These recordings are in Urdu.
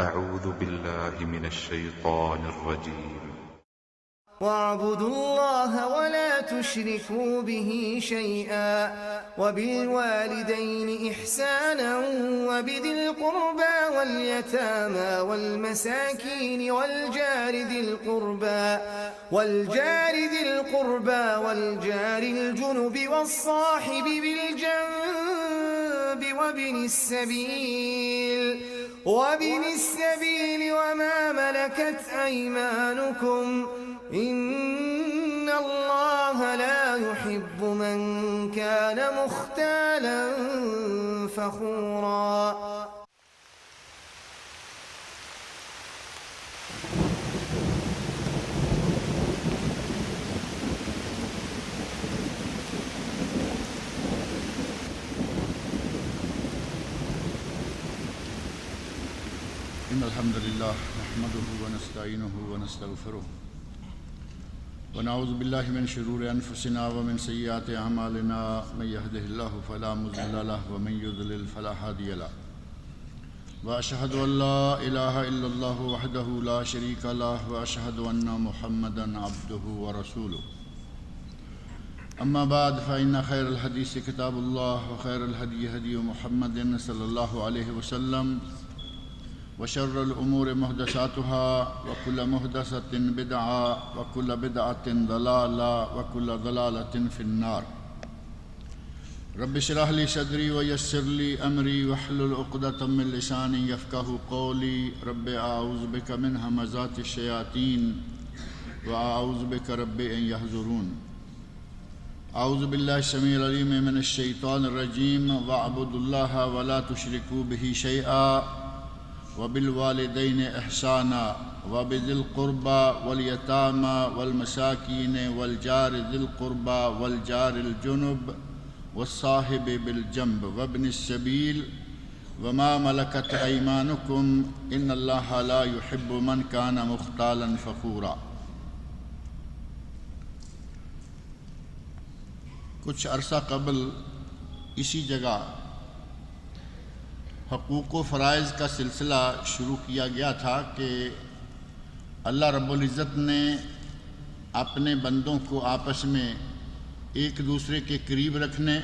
أعوذ بالله من الشيطان الرجيم. واعبدوا الله ولا تشركوا به شيئا وبالوالدين إحسانا وبذي القربى واليتامى والمساكين والجار ذي القربى والجار الجنب والصاحب بالجنب وابن السبيل وما ملكت أيمانكم إن الله لا يحب من كان مختالا فخورا. إن الحمد لله نحمده ونستعينه ونستغفره ونعوذ بالله من شرور أنفسنا ومن سيئات أعمالنا من يهده الله فلا مضل له ومن يضلل فلا هادي له وأشهد أن لا إله إلا الله وحده لا شريك له وأشهد أن محمدا عبده ورسوله. أما بعد فإن خير الحديث كتاب الله وخير الهدي هدي محمد صلى الله عليه وسلم وشر الأمور محدثاتها وكل محدثة بدعة وكل بدعة ضلالة وكل ضلالة في النار. رب اشرح لي صدري ويسر لي أمري واحلل عقدة من لساني يفقهوا قولي. رب أعوذ بك من همزات الشياطين وأعوذ بك رب أن يحضرون. أعوذ بالله السميع العليم من الشيطان الرجيم. واعبدوا الله ولا تشركوا به شيئا وبالوالدين إحسانا وبذي القربى واليتامى والمساكين والجار ذي القربى والجار الجنب والصاحب بالجنب وابن السبيل وما ملكت أيمانكم إن الله لا يحب من كان مختالا فخورا. کچھ عرصہ قبل اسی جگہ حقوق و فرائض کا سلسلہ شروع کیا گیا تھا کہ اللہ رب العزت نے اپنے بندوں کو آپس میں ایک دوسرے کے قریب رکھنے،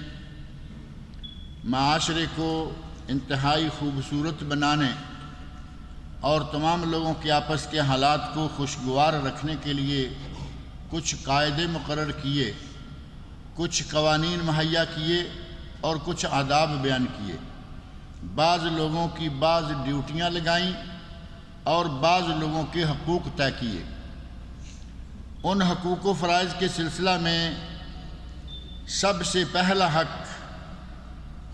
معاشرے کو انتہائی خوبصورت بنانے اور تمام لوگوں کے آپس کے حالات کو خوشگوار رکھنے کے لیے کچھ قاعدے مقرر کیے، کچھ قوانین مہیا کیے اور کچھ آداب بیان کیے. بعض لوگوں کی بعض ڈیوٹیاں لگائیں اور بعض لوگوں کے حقوق طے کیے. ان حقوق و فرائض کے سلسلہ میں سب سے پہلا حق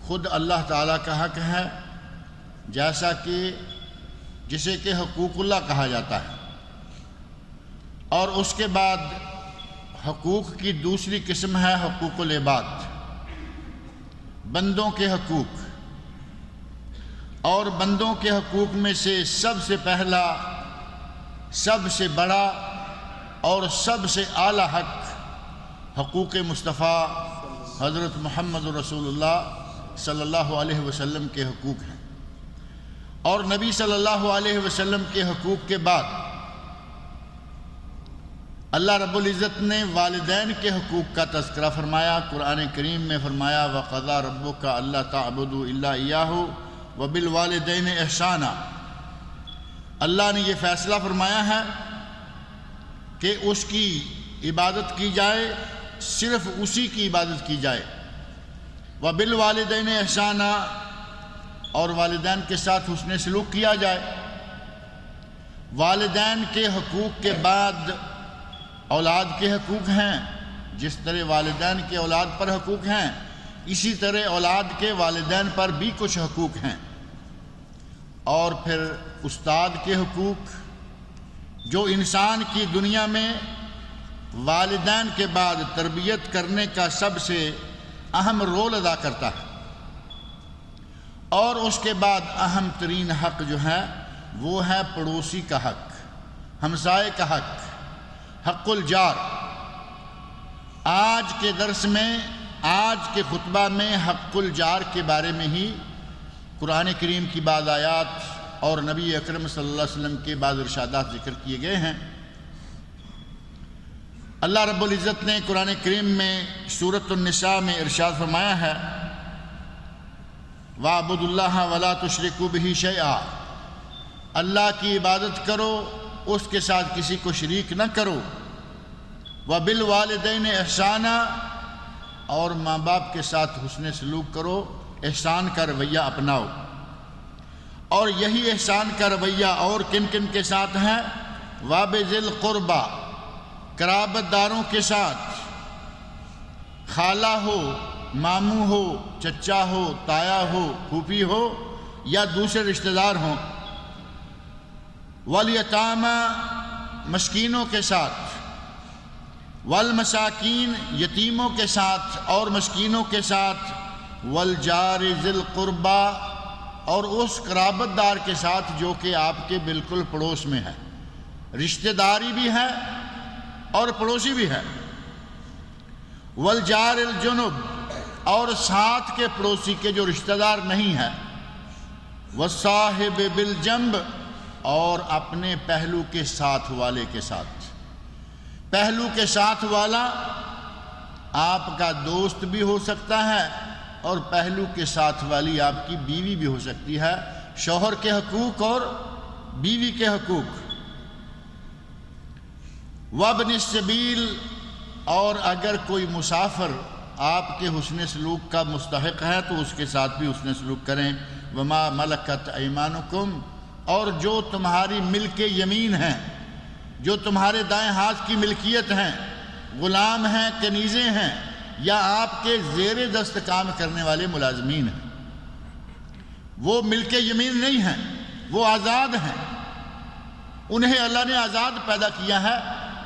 خود اللہ تعالیٰ کا حق ہے، جیسا کہ جسے کہ حقوق اللہ کہا جاتا ہے. اور اس کے بعد حقوق کی دوسری قسم ہے حقوق العباد، بندوں کے حقوق. اور بندوں کے حقوق میں سے سب سے پہلا، سب سے بڑا اور سب سے اعلیٰ حق حقوق مصطفیٰ حضرت محمد رسول اللہ صلی اللہ علیہ وسلم کے حقوق ہیں. اور نبی صلی اللہ علیہ وسلم کے حقوق کے بعد اللہ رب العزت نے والدین کے حقوق کا تذکرہ فرمایا. قرآن کریم میں فرمایا وَقَضَىٰ رَبُّكَ أَلَّا تَعْبُدُوا إِلَّا إِيَّاهُ وَبِالْوَالِدَيْنِ إِحْسَانًا. اللہ نے یہ فیصلہ فرمایا ہے کہ اس کی عبادت کی جائے، صرف اسی کی عبادت کی جائے. وَبِالْوَالِدَيْنِ إِحْسَانًا، اور والدین کے ساتھ حسن سلوک کیا جائے. والدین کے حقوق کے بعد اولاد کے حقوق ہیں. جس طرح والدین کے اولاد پر حقوق ہیں، اسی طرح اولاد کے والدین پر بھی کچھ حقوق ہیں. اور پھر استاد کے حقوق، جو انسان کی دنیا میں والدین کے بعد تربیت کرنے کا سب سے اہم رول ادا کرتا ہے. اور اس کے بعد اہم ترین حق جو ہے وہ ہے پڑوسی کا حق، ہمسائے کا حق، حق الجار. آج کے درس میں، آج کے خطبہ میں حق الجار کے بارے میں ہی قرآن کریم کی بعض آیات اور نبی اکرم صلی اللہ علیہ وسلم کے بعض ارشادات ذکر کیے گئے ہیں۔ اللہ رب العزت نے قرآن کریم میں سورۃ النساء میں ارشاد فرمایا ہے وَاعْبُدُوا اللَّهَ وَلَا تُشْرِكُوا بِهِ شَيْئًا، اللہ کی عبادت کرو، اس کے ساتھ کسی کو شریک نہ کرو۔ وَبِالْوَالِدَيْنِ احسانا، اور ماں باپ کے ساتھ حسن سلوک کرو، احسان کا رویہ اپناؤ۔ اور یہی احسان کا رویہ اور کن کن کے ساتھ ہے؟ وَبِذِي الْقُرْبَى، قرابت داروں کے ساتھ، خالہ ہو، ماموں ہو، چچا ہو، تایا ہو، پھوپھی ہو یا دوسرے رشتہ دار ہوں۔ والیتامی، مسکینوں کے ساتھ، والمساکین، یتیموں کے ساتھ اور مسکینوں کے ساتھ، والجار ذی القربى، اور اس قرابت دار کے ساتھ جو کہ آپ کے بالکل پڑوس میں ہے، رشتہ داری بھی ہے اور پڑوسی بھی ہے۔ والجار الجنب، اور ساتھ کے پڑوسی کے جو رشتہ دار نہیں ہے۔ والصاحب بالجنب، اور اپنے پہلو کے ساتھ والے کے ساتھ۔ پہلو کے ساتھ والا آپ کا دوست بھی ہو سکتا ہے اور پہلو کے ساتھ والی آپ کی بیوی بھی ہو سکتی ہے، شوہر کے حقوق اور بیوی کے حقوق۔ وابن السبیل، اور اگر کوئی مسافر آپ کے حسن سلوک کا مستحق ہے تو اس کے ساتھ بھی حسن سلوک کریں۔ وما ملکت ایمانکم، اور جو تمہاری ملک یمین ہیں، جو تمہارے دائیں ہاتھ کی ملکیت ہیں، غلام ہیں، کنیزیں ہیں، یا آپ کے زیر دست کام کرنے والے ملازمین ہیں، وہ ملک یمین نہیں ہیں، وہ آزاد ہیں، انہیں اللہ نے آزاد پیدا کیا ہے،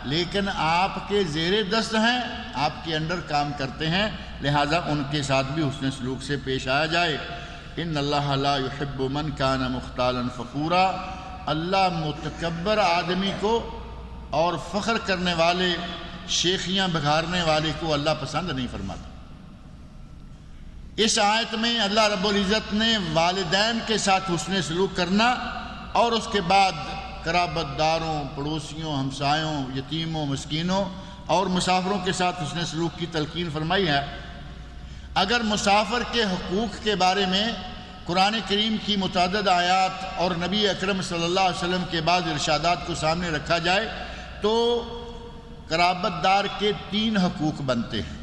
لیکن آپ کے زیر دست ہیں، آپ کے انڈر کام کرتے ہیں، لہذا ان کے ساتھ بھی حسن سلوک سے پیش آیا جائے۔ ان اللہ لا يحب من کان مختالا فخورا، اللہ متکبر آدمی کو اور فخر کرنے والے، شیخیاں بگھارنے والے کو اللہ پسند نہیں فرماتا۔ اس آیت میں اللہ رب العزت نے والدین کے ساتھ حسن سلوک کرنا اور اس کے بعد قرابت داروں، پڑوسیوں، ہمسایوں، یتیموں، مسکینوں اور مسافروں کے ساتھ حسن سلوک کی تلقین فرمائی ہے۔ اگر مسافر کے حقوق کے بارے میں قرآن کریم کی متعدد آیات اور نبی اکرم صلی اللہ علیہ وسلم کے بعض ارشادات کو سامنے رکھا جائے تو قرابت دار کے 3 حقوق بنتے ہیں،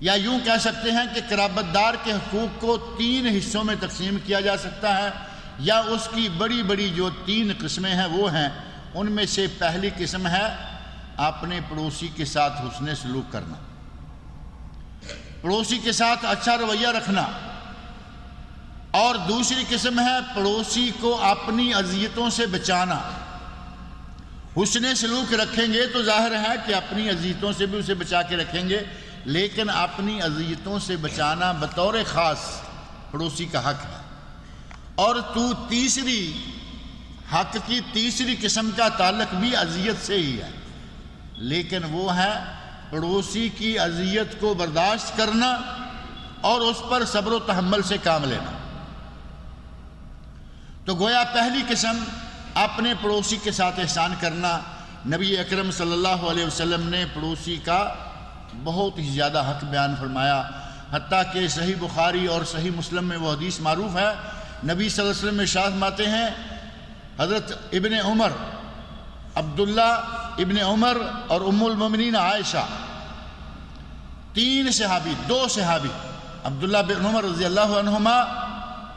یا یوں کہہ سکتے ہیں کہ قرابت دار کے حقوق کو 3 حصوں میں تقسیم کیا جا سکتا ہے، یا اس کی بڑی بڑی جو 3 قسمیں ہیں وہ ہیں۔ ان میں سے پہلی قسم ہے اپنے پڑوسی کے ساتھ حسن سلوک کرنا، پڑوسی کے ساتھ اچھا رویہ رکھنا، اور دوسری قسم ہے پڑوسی کو اپنی اذیتوں سے بچانا۔ حسن سلوک رکھیں گے تو ظاہر ہے کہ اپنی اذیتوں سے بھی اسے بچا کے رکھیں گے، لیکن اپنی اذیتوں سے بچانا بطور خاص پڑوسی کا حق ہے۔ اور تیسری حق کی تیسری قسم کا تعلق بھی اذیت سے ہی ہے، لیکن وہ ہے پڑوسی کی اذیت کو برداشت کرنا اور اس پر صبر و تحمل سے کام لینا۔ تو گویا پہلی قسم اپنے پڑوسی کے ساتھ احسان کرنا، نبی اکرم صلی اللہ علیہ وسلم نے پڑوسی کا بہت ہی زیادہ حق بیان فرمایا، حتیٰ کہ صحیح بخاری اور صحیح مسلم میں وہ حدیث معروف ہے، نبی صلی اللہ علیہ وسلم ارشاد فرماتے ہیں، حضرت ابن عمر، عبداللہ ابن عمر اور ام المومنین عائشہ، 3 صحابی، 2 صحابی، عبداللہ بن عمر رضی اللہ عنہما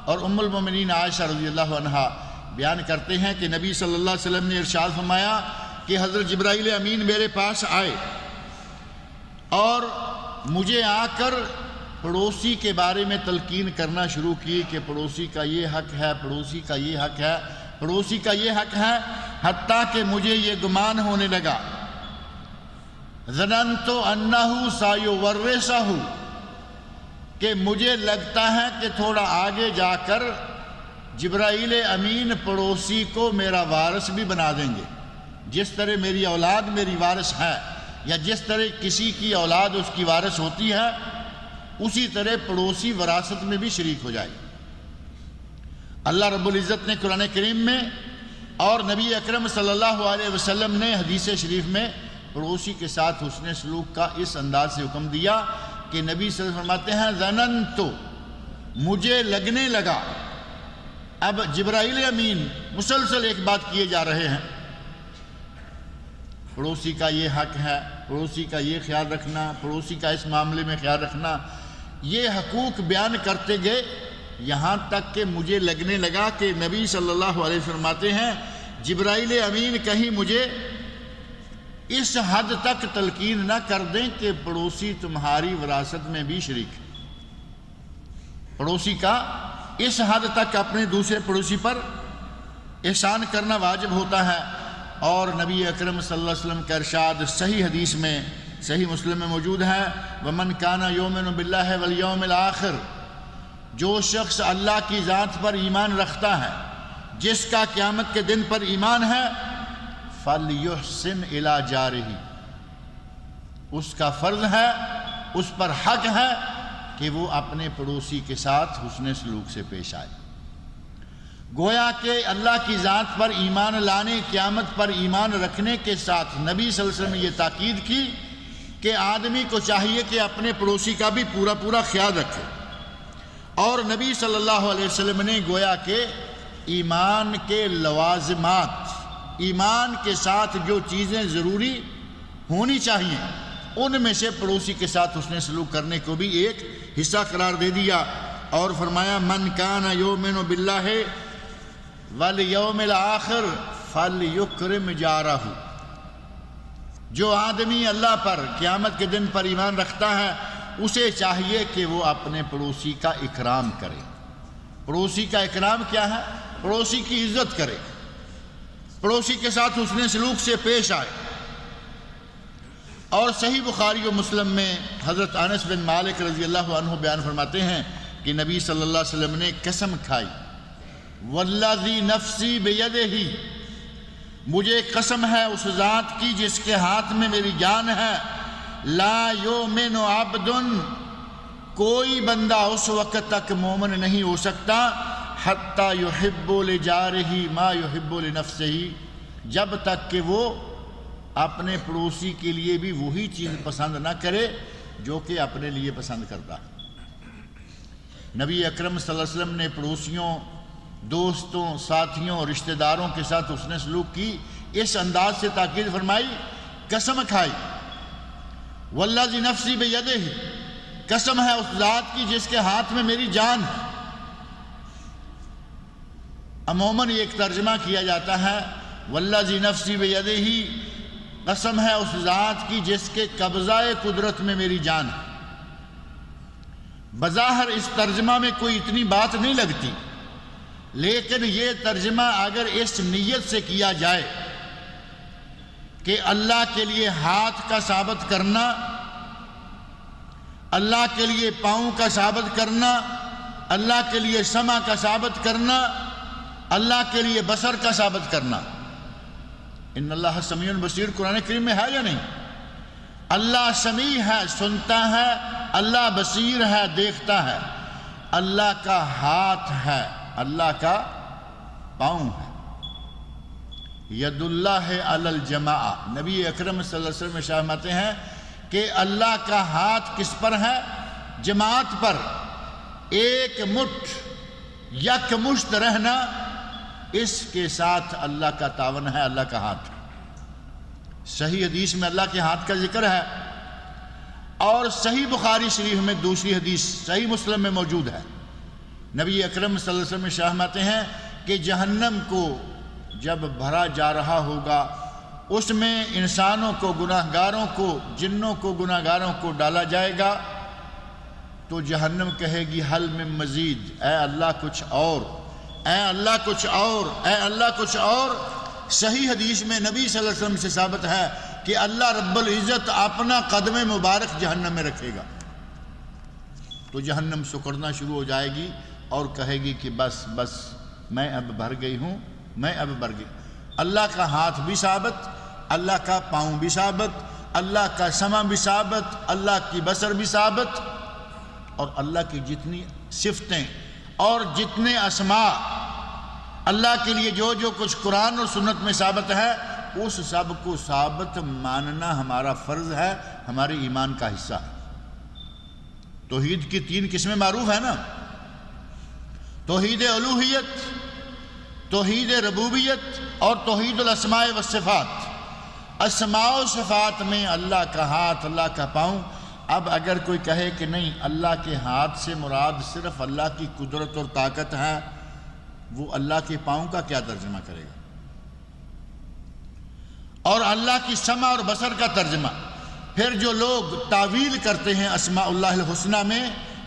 اور ام المومنین عائشہ رضی اللہ عنہا بیان کرتے ہیں کہ نبی صلی اللہ علیہ وسلم نے ارشاد فرمایا کہ حضرت جبرائیل امین میرے پاس آئے اور مجھے آ کر پڑوسی کے بارے میں تلقین کرنا شروع کی کہ پڑوسی کا یہ حق ہے، پڑوسی کا یہ حق ہے، پڑوسی کا یہ حق ہے، حتیٰ کہ مجھے یہ گمان ہونے لگا، ظننت انہ سیورثہ، کہ مجھے لگتا ہے کہ تھوڑا آگے جا کر جبرائیل امین پڑوسی کو میرا وارث بھی بنا دیں گے، جس طرح میری اولاد میری وارث ہے، یا جس طرح کسی کی اولاد اس کی وارث ہوتی ہے، اسی طرح پڑوسی وراثت میں بھی شریک ہو جائے۔ اللہ رب العزت نے قرآن کریم میں اور نبی اکرم صلی اللہ علیہ وسلم نے حدیث شریف میں پڑوسی کے ساتھ حسن سلوک کا اس انداز سے حکم دیا کہ نبی صلی اللہ علیہ وسلم فرماتے ہیں ظننتو، مجھے لگنے لگا. اب جبرائیل امین مسلسل ایک بات کیے جا رہے ہیں، پڑوسی کا یہ حق ہے، پڑوسی کا یہ خیال رکھنا، پڑوسی کا اس معاملے میں خیال رکھنا، یہ حقوق بیان کرتے گئے یہاں تک کہ مجھے لگنے لگا کہ نبی صلی اللہ علیہ وسلم فرماتے ہیں جبرائیل امین کہیں مجھے اس حد تک تلقین نہ کر دیں کہ پڑوسی تمہاری وراثت میں بھی شریک ہے. پڑوسی کا اس حد تک اپنے دوسرے پڑوسی پر احسان کرنا واجب ہوتا ہے. اور نبی اکرم صلی اللہ علیہ وسلم کا ارشاد صحیح حدیث میں صحیح مسلم میں موجود ہے، وَمَنْ كَانَ يُؤْمِنُ بِاللَّهِ وَالْيَوْمِ الْآخِرِ، جو شخص اللہ کی ذات پر ایمان رکھتا ہے، جس کا قیامت کے دن پر ایمان ہے، فَلْيُحْسِنْ إِلَى جَارِهِ، اس کا فرض ہے، اس پر حق ہے کہ وہ اپنے پڑوسی کے ساتھ حسن سلوک سے پیش آئے. گویا کہ اللہ کی ذات پر ایمان لانے، قیامت پر ایمان رکھنے کے ساتھ نبی صلی اللہ علیہ وسلم نے یہ تاکید کی کہ آدمی کو چاہیے کہ اپنے پڑوسی کا بھی پورا خیال رکھے. اور نبی صلی اللہ علیہ وسلم نے گویا کہ ایمان کے لوازمات، ایمان کے ساتھ جو چیزیں ضروری ہونی چاہیے ان میں سے پڑوسی کے ساتھ حسن سلوک کرنے کو بھی ایک حصہ قرار دے دیا. اور فرمایا من کان یؤمن باللہ والیوم الآخر فلیکرم جارہ، جو آدمی اللہ پر قیامت کے دن پر ایمان رکھتا ہے اسے چاہیے کہ وہ اپنے پڑوسی کا اکرام کرے. پڑوسی کا اکرام کیا ہے؟ پڑوسی کی عزت کرے، پڑوسی کے ساتھ حسن سلوک سے پیش آئے. اور صحیح بخاری و مسلم میں حضرت انس بن مالک رضی اللہ عنہ بیان فرماتے ہیں کہ نبی صلی اللہ علیہ وسلم نے قسم کھائی، والذی نفسی بیدہ، مجھے قسم ہے اس ذات کی جس کے ہاتھ میں میری جان ہے، لا یؤمن عبد، کوئی بندہ اس وقت تک مومن نہیں ہو سکتا حتی یحب لجارہ ما یحب لنفسہ، جب تک کہ وہ اپنے پڑوسی کے لیے بھی وہی چیز پسند نہ کرے جو کہ اپنے لیے پسند کرتا ہے. نبی اکرم صلی اللہ علیہ وسلم نے پڑوسیوں، دوستوں، ساتھیوں، رشتہ داروں کے ساتھ حسن سلوک کی اس انداز سے تاکید فرمائی، قسم کھائی، والذی نفسی بیدہ، قسم ہے اس ذات کی جس کے ہاتھ میں میری جان ہے. عموماً ایک ترجمہ کیا جاتا ہے والذی نفسی بیدہ، قسم ہے اس ذات کی جس کے قبضہ قدرت میں میری جان ہے. بظاہر اس ترجمہ میں کوئی اتنی بات نہیں لگتی، لیکن یہ ترجمہ اگر اس نیت سے کیا جائے کہ اللہ کے لیے ہاتھ کا ثابت کرنا، اللہ کے لیے پاؤں کا ثابت کرنا، اللہ کے لیے سمع کا ثابت کرنا، اللہ کے لیے بصر کا ثابت کرنا. ان اللہ سمیع بصیر قرآن کریم میں ہے یا نہیں؟ اللہ سمیع ہے، سنتا ہے، اللہ بصیر ہے، دیکھتا ہے. اللہ کا ہاتھ ہے، اللہ کا پاؤں ہے. ید اللہ علی الجماع، نبی اکرم صلی اللہ علیہ وسلم فرماتے ہیں کہ اللہ کا ہاتھ کس پر ہے؟ جماعت پر. ایک مٹھ یک مشت رہنا، اس کے ساتھ اللہ کا تعاون ہے، اللہ کا ہاتھ. صحیح حدیث میں اللہ کے ہاتھ کا ذکر ہے، اور صحیح بخاری شریف میں دوسری حدیث صحیح مسلم میں موجود ہے. نبی اکرم صلی اللہ علیہ وسلم فرماتے ہیں کہ جہنم کو جب بھرا جا رہا ہوگا، اس میں انسانوں کو، گناہ گاروں کو، جنوں کو، گناہ گاروں کو ڈالا جائے گا، تو جہنم کہے گی حل من مزید، اے اللہ کچھ اور، اے اللہ کچھ اور، اے اللہ کچھ اور. صحیح حدیث میں نبی صلی اللہ علیہ وسلم سے ثابت ہے کہ اللہ رب العزت اپنا قدم مبارک جہنم میں رکھے گا، تو جہنم سکڑنا شروع ہو جائے گی اور کہے گی کہ بس بس، میں اب بھر گئی ہوں، میں اب بھر گئی. اللہ کا ہاتھ بھی ثابت، اللہ کا پاؤں بھی ثابت، اللہ کا سمع بھی ثابت، اللہ کی بصر بھی ثابت، اور اللہ کی جتنی صفتیں اور جتنے اسماء اللہ کے لیے جو جو کچھ قرآن اور سنت میں ثابت ہے اس سب کو ثابت ماننا ہمارا فرض ہے، ہمارے ایمان کا حصہ ہے۔ توحید کی 3 قسمیں معروف ہیں نا، توحید الوہیت، توحید ربوبیت اور توحید الاسماء والصفات۔ اسماء و صفات میں اللہ کا ہاتھ، اللہ کا پاؤں۔ اب اگر کوئی کہے کہ نہیں، اللہ کے ہاتھ سے مراد صرف اللہ کی قدرت اور طاقت ہے، وہ اللہ کے پاؤں کا کیا ترجمہ کرے گا؟ اور اللہ کی سمع اور بصر کا ترجمہ۔ پھر جو لوگ تعویل کرتے ہیں اسماء اللہ الحسنہ میں،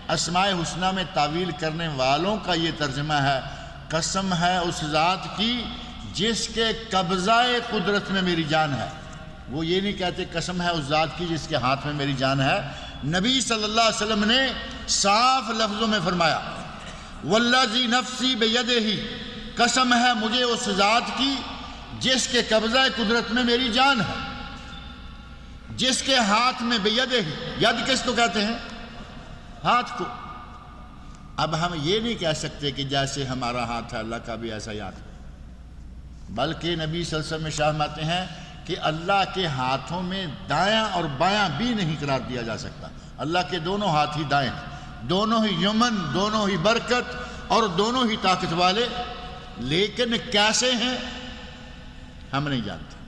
اسماء حسنہ میں تعویل کرنے والوں کا یہ ترجمہ ہے، قسم ہے اس ذات کی جس کے قبضہ قدرت میں میری جان ہے۔ وہ یہ نہیں کہتے قسم ہے اس ذات کی جس کے ہاتھ میں میری جان ہے۔ نبی صلی اللہ علیہ وسلم نے صاف لفظوں میں فرمایا، والذی نفسی بیدہ، قسم ہے مجھے اس ذات کی جس کے قبضہ قدرت میں میری جان ہے، جس کے ہاتھ میں بیدہ، ید کس کو کہتے ہیں؟ ہاتھ کو۔ اب ہم یہ نہیں کہہ سکتے کہ جیسے ہمارا ہاتھ ہے اللہ کا بھی ایسا ہی ہاتھ ہے، بلکہ نبی صلی اللہ علیہ وسلم میں فرماتے ہیں کہ اللہ کے ہاتھوں میں دایاں اور بایاں بھی نہیں قرار دیا جا سکتا۔ اللہ کے دونوں ہاتھ ہی دائیں ہیں، دونوں ہی یمن، دونوں ہی برکت اور دونوں ہی طاقت والے، لیکن کیسے ہیں ہم نہیں جانتے۔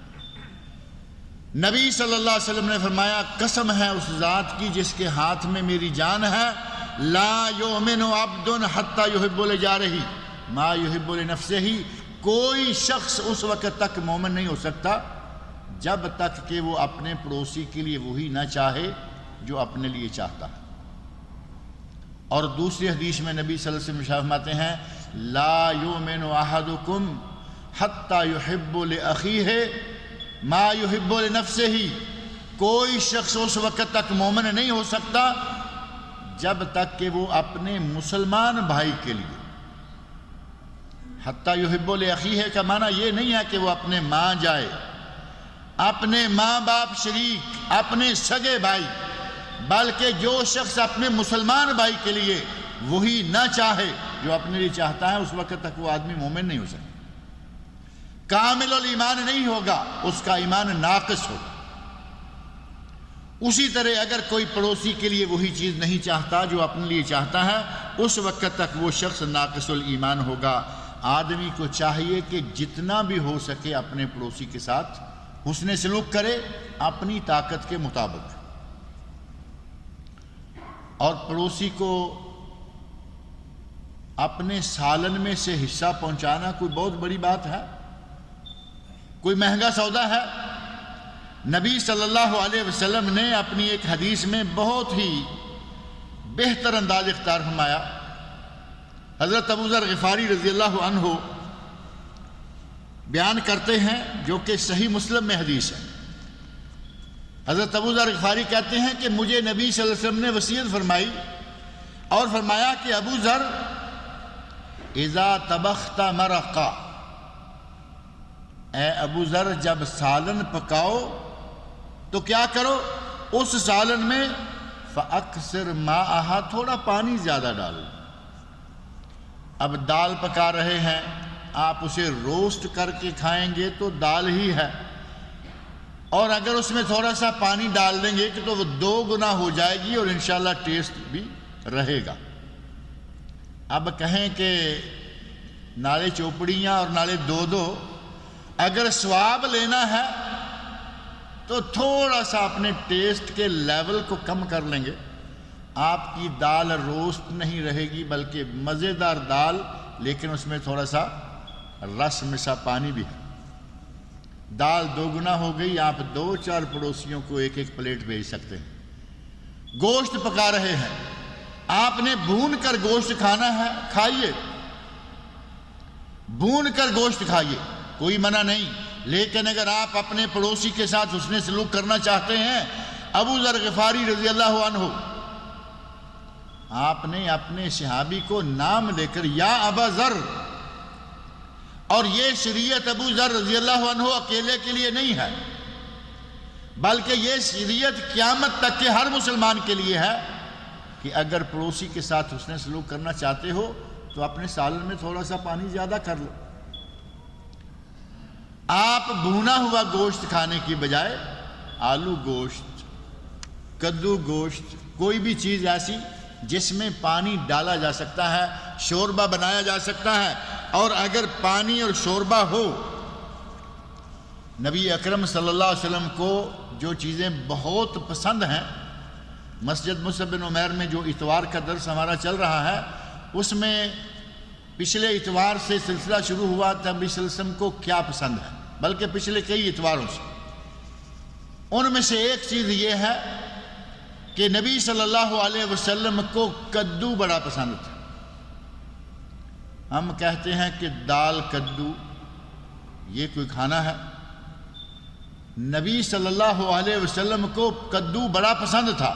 نبی صلی اللہ علیہ وسلم نے فرمایا، قسم ہے اس ذات کی جس کے ہاتھ میں میری جان ہے، لا یؤمن عبد حتی یحب لجارہ ما یحب لنفسہ، کوئی شخص اس وقت تک مومن نہیں ہو سکتا جب تک کہ وہ اپنے پڑوسی کے لیے وہی نہ چاہے جو اپنے لیے چاہتا ہے۔ اور دوسری حدیث میں نبی صلی اللہ علیہ وسلم فرماتے ہیں، لا یؤمن احدکم حتی یحب لاخیہ ما یحب لنفسہ، کوئی شخص اس وقت تک مومن نہیں ہو سکتا جب تک کہ وہ اپنے مسلمان بھائی کے لیے، حتی یحب لاخیہ کا معنی یہ نہیں ہے کہ وہ اپنے ماں جائے، اپنے ماں باپ شریک، اپنے سگے بھائی، بلکہ جو شخص اپنے مسلمان بھائی کے لیے وہی نہ چاہے جو اپنے لیے چاہتا ہے، اس وقت تک وہ آدمی مومن نہیں ہو سکتا، کامل الایمان نہیں ہوگا، اس کا ایمان ناقص ہوگا۔ اسی طرح اگر کوئی پڑوسی کے لیے وہی چیز نہیں چاہتا جو اپنے لیے چاہتا ہے، اس وقت تک وہ شخص ناقص الایمان ہوگا۔ آدمی کو چاہیے کہ جتنا بھی ہو سکے اپنے پڑوسی کے ساتھ حسن سلوک کرے اپنی طاقت کے مطابق، اور پڑوسی کو اپنے سالن میں سے حصہ پہنچانا کوئی بہت بڑی بات ہے، کوئی مہنگا سودا ہے۔ نبی صلی اللہ علیہ وسلم نے اپنی ایک حدیث میں بہت ہی بہتر انداز اختیار فرمایا۔ حضرت ابو ذر غفاری رضی اللہ عنہ بیان کرتے ہیں، جو کہ صحیح مسلم میں حدیث ہے۔ حضرت ابو ذر غفاری کہتے ہیں کہ مجھے نبی صلی اللہ علیہ وسلم نے وصیت فرمائی اور فرمایا کہ ابو ذر، اذا طبخت مرقا، اے ابو ذر جب سالن پکاؤ تو کیا کرو، اس سالن میں فاکثر ماءھا، تھوڑا پانی زیادہ ڈالو۔ اب دال پکا رہے ہیں، آپ اسے روسٹ کر کے کھائیں گے تو دال ہی ہے، اور اگر اس میں تھوڑا سا پانی ڈال دیں گے تو وہ 2 گنا ہو جائے گی اور انشاءاللہ ٹیسٹ بھی رہے گا۔ اب کہیں کہ نالے چوپڑیاں اور نالے 2 اگر ثواب لینا ہے تو تھوڑا سا اپنے ٹیسٹ کے لیول کو کم کر لیں گے، آپ کی دال روسٹ نہیں رہے گی بلکہ مزیدار دال، لیکن اس میں تھوڑا سا رس مسا پانی بھی ہے، دال 2 گنا ہو گئی۔ آپ 2-4 پڑوسیوں کو 1-1 پلیٹ بھیج سکتے ہیں۔ گوشت پکا رہے ہیں، آپ نے بھون کر گوشت کھانا ہے، کھائیے، بھون کر گوشت کھائیے، کوئی منع نہیں، لیکن اگر آپ اپنے پڑوسی کے ساتھ حسن سلوک کرنا چاہتے ہیں، ابو ذر غفاری رضی اللہ عنہ، آپ نے اپنے صحابی کو نام لے کر یا ابا ذر، اور یہ شریعت ابو ذر رضی اللہ عنہ اکیلے کے لیے نہیں ہے، بلکہ یہ شریعت قیامت تک کے ہر مسلمان کے لیے ہے کہ اگر پڑوسی کے ساتھ حسن سلوک کرنا چاہتے ہو تو اپنے سالن میں تھوڑا سا پانی زیادہ کر لو۔ آپ بھونا ہوا گوشت کھانے کی بجائے آلو گوشت، کدو گوشت، کوئی بھی چیز ایسی جس میں پانی ڈالا جا سکتا ہے، شوربہ بنایا جا سکتا ہے، اور اگر پانی اور شوربہ ہو، نبی اکرم صلی اللہ علیہ وسلم کو جو چیزیں بہت پسند ہیں، مسجد مصعب بن عمیر میں جو اتوار کا درس ہمارا چل رہا ہے، اس میں پچھلے اتوار سے سلسلہ شروع ہوا تھا نبی صلی اللہ علیہ وسلم کو کیا پسند ہے، بلکہ پچھلے کئی اتواروں سے۔ ان میں سے ایک چیز یہ ہے کہ نبی صلی اللہ علیہ وسلم کو کدو بڑا پسند تھا۔ ہم کہتے ہیں کہ دال کدو یہ کوئی کھانا ہے، نبی صلی اللہ علیہ وسلم کو کدو بڑا پسند تھا۔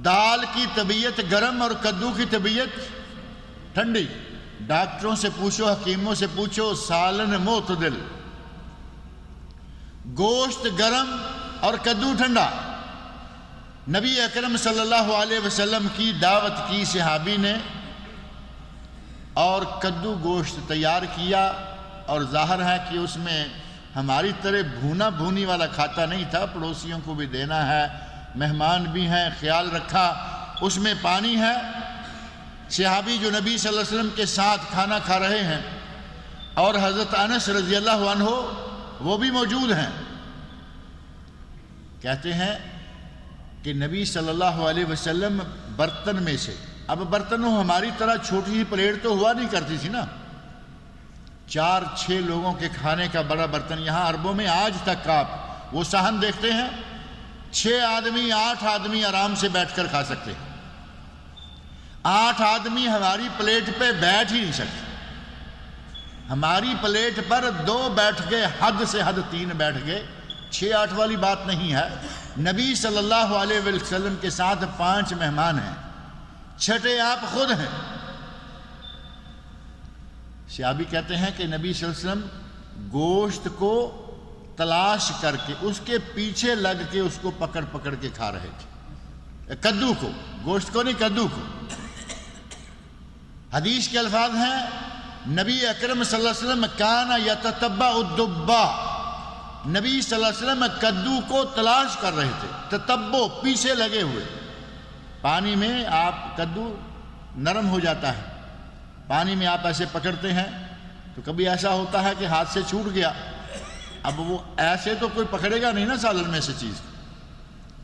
دال کی طبیعت گرم اور کدو کی طبیعت ٹھنڈی۔ ڈاکٹروں سے پوچھو، حکیموں سے پوچھو، سالن معتدل، گوشت گرم اور کدو ٹھنڈا۔ نبی اکرم صلی اللہ علیہ وسلم کی دعوت کی صحابی نے اور کدو گوشت تیار کیا، اور ظاہر ہے کہ اس میں ہماری طرح بھونا بھونی والا کھاتا نہیں تھا، پڑوسیوں کو بھی دینا ہے، مہمان بھی ہیں، خیال رکھا۔ اس میں پانی ہے۔ صحابی جو نبی صلی اللہ علیہ وسلم کے ساتھ کھانا کھا رہے ہیں اور حضرت انس رضی اللہ عنہ وہ بھی موجود ہیں، کہتے ہیں کہ نبی صلی اللہ علیہ وسلم برتن میں سے، اب برتن ہماری طرح چھوٹی ہی پلیٹ تو ہوا نہیں کرتی تھی نا، 4-6 لوگوں کے کھانے کا بڑا برتن۔ یہاں عربوں میں آج تک آپ وہ صحن دیکھتے ہیں، 6 آدمی 8 آدمی آرام سے بیٹھ کر کھا سکتے ہیں۔ 8 آدمی ہماری پلیٹ پہ بیٹھ ہی نہیں سکتے۔ ہماری پلیٹ پر 2 بیٹھ گئے، حد سے حد 3 بیٹھ گئے، 6-8 والی بات نہیں ہے۔ نبی صلی اللہ علیہ وسلم کے ساتھ 5 مہمان ہیں، 6 آپ خود ہیں۔ صحابی کہتے ہیں کہ نبی صلی اللہ علیہ وسلم گوشت کو تلاش کر کے اس کے پیچھے لگ کے اس کو پکڑ پکڑ کے کھا رہے تھے، کدو کو، گوشت کو نہیں، کدو کو۔ حدیث کے الفاظ ہیں، نبی اکرم صلی اللہ علیہ وسلم کانا یتتبع الدبا، نبی صلی اللہ علیہ وسلم کدو کو تلاش کر رہے تھے، تتبع، پیچھے لگے ہوئے۔ پانی میں آپ کدو نرم ہو جاتا ہے، پانی میں آپ ایسے پکڑتے ہیں تو کبھی ایسا ہوتا ہے کہ ہاتھ سے چھوٹ گیا، اب وہ ایسے تو کوئی پکڑے گا نہیں نا سالن میں سے چیز،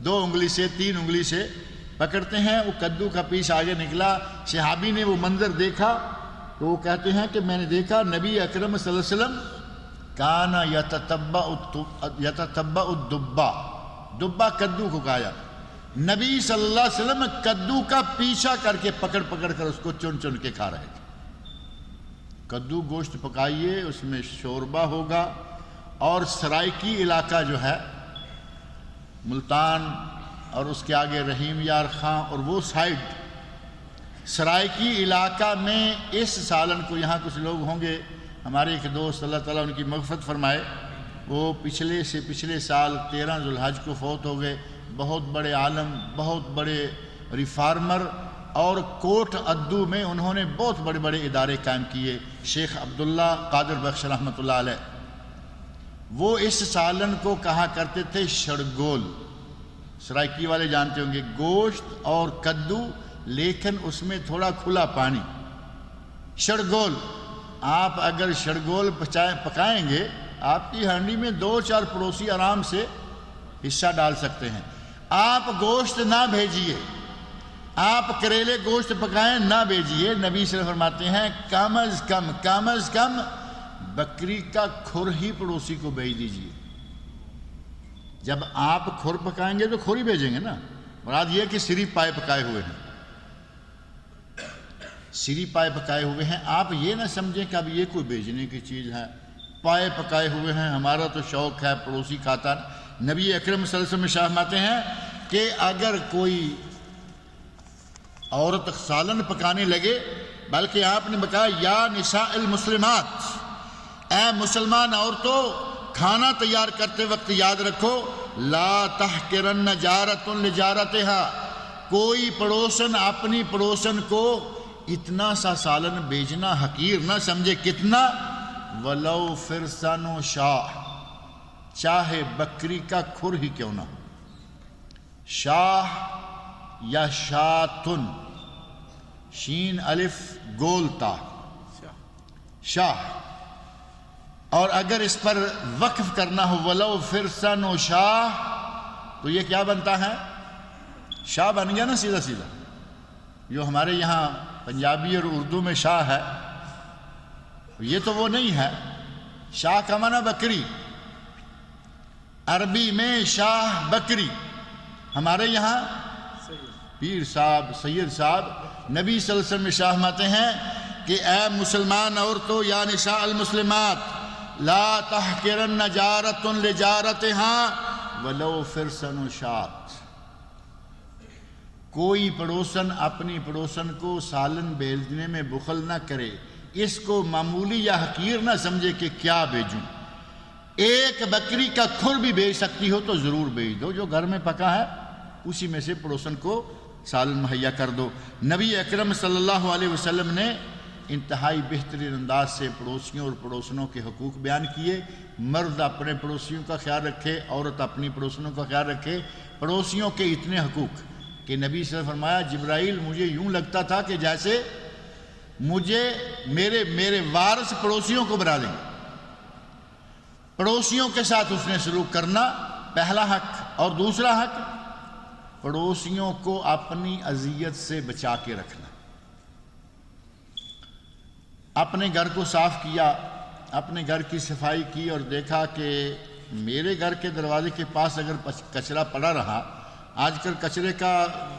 2 انگلی سے 3 انگلی سے پکڑتے ہیں، وہ کدو کا پیس آگے نکلا۔ صحابی نے وہ منظر دیکھا تو وہ کہتے ہیں کہ میں نے دیکھا نبی اکرم صلی اللہ علیہ وسلم کانا یتتبع الدبا، دبا کدو کو کہا جاتا، نبی صلی اللہ علیہ وسلم کدو کا پیچھا کر کے پکڑ پکڑ کر اس کو چن چن کے کھا رہے تھے۔ کدو گوشت پکائیے، اس میں شوربہ ہوگا، اور سرائکی علاقہ جو ہے ملتان اور اس کے آگے رحیم یار خاں اور وہ سائڈ، سرائکی علاقہ میں اس سالن کو، یہاں کچھ لوگ ہوں گے ہمارے ایک دوست، اللہ تعالیٰ ان کی مغفرت فرمائے، وہ پچھلے سال 13 ذوالحج کو فوت ہو گئے، بہت بڑے عالم، بہت بڑے ریفارمر، اور کوٹ ادو میں انہوں نے بہت بڑے بڑے ادارے قائم کیے، شیخ عبداللہ قادر بخش رحمۃ اللہ علیہ۔ وہ اس سالن کو کہا کرتے تھے شڑگول، سرائکی والے جانتے ہوں گے، گوشت اور کدو لیکن اس میں تھوڑا کھلا پانی، شڑگول۔ آپ اگر شڑگول پکائیں گے، آپ کی ہانڈی میں 2-4 پڑوسی آرام سے حصہ ڈال سکتے ہیں۔ آپ گوشت نہ بھیجیے، آپ کریلے گوشت پکائیں نہ بھیجیے، نبی صلی اللہ علیہ وسلم فرماتے ہیں کم از کم بکری کا کھر ہی پڑوسی کو بھیج دیجیے۔ جب آپ کھر پکائیں گے تو کھر ہی بھیجیں گے نا، مراد یہ کہ سری پائے پکائے ہوئے ہیں، سری پائے پکائے ہوئے ہیں۔ آپ یہ نہ سمجھیں کہ اب یہ کوئی بھیجنے کی چیز ہے، پائے پکائے ہوئے ہیں، ہمارا تو شوق ہے پڑوسی کھاتا۔ نبی اکرم صلی اللہ علیہ وسلم فرماتے ہیں کہ اگر کوئی عورت سالن پکانے لگے، بلکہ آپ نے بتایا یا نساء المسلمات، اے مسلمان عورتوں، کھانا تیار کرتے وقت یاد رکھو، لا تحقرن جارۃ لجارتها، کوئی پڑوسن اپنی پڑوسن کو اتنا سا سالن بیچنا حقیر نہ سمجھے۔ کتنا؟ ولو فرسن و شاہ، چاہے بکری کا کھر ہی کیوں نہ ہو، شاہ یا شاتن، شین الف گول تا، شاہ، اور اگر اس پر وقف کرنا ہو ولو فرسن و شاہ تو یہ کیا بنتا ہے؟ شاہ بن گیا نا سیدھا سیدھا، جو ہمارے یہاں پنجابی اور اردو میں شاہ ہے یہ تو وہ نہیں ہے، شاہ کا معنی بکری، عربی میں شاہ بکری، ہمارے یہاں پیر صاحب سید صاحب نبی صلی اللہ علیہ وسلم میں شاہ ماتے ہیں کہ اے مسلمان عورتوں یا نساء المسلمات لا تحقرن جارۃ لجارتها ولو فرسن و شات، کوئی پڑوسن اپنی پڑوسن کو سالن بھیجنے میں بخل نہ کرے، اس کو معمولی یا حقیر نہ سمجھے کہ کیا بھیجوں، ایک بکری کا کھر بھی بھیج سکتی ہو تو ضرور بھیج دو، جو گھر میں پکا ہے اسی میں سے پڑوسن کو سالن مہیا کر دو۔ نبی اکرم صلی اللہ علیہ وسلم نے انتہائی بہترین انداز سے پڑوسیوں اور پڑوسنوں کے حقوق بیان کیے، مرد اپنے پڑوسیوں کا خیال رکھے، عورت اپنی پڑوسنوں کا خیال رکھے، پڑوسیوں کے اتنے حقوق کہ نبی صلی اللہ علیہ وسلم نے فرمایا جبرائیل مجھے یوں لگتا تھا کہ جیسے مجھے میرے وارث پڑوسیوں کو بنا دیں، پڑوسیوں کے ساتھ اس نے سلوک کرنا پہلا حق، اور دوسرا حق پڑوسیوں کو اپنی اذیت سے بچا کے رکھنا۔ اپنے گھر کو صاف کیا، اپنے گھر کی صفائی کی اور دیکھا کہ میرے گھر کے دروازے کے پاس اگر کچرا پڑا رہا، آج کل کچرے کا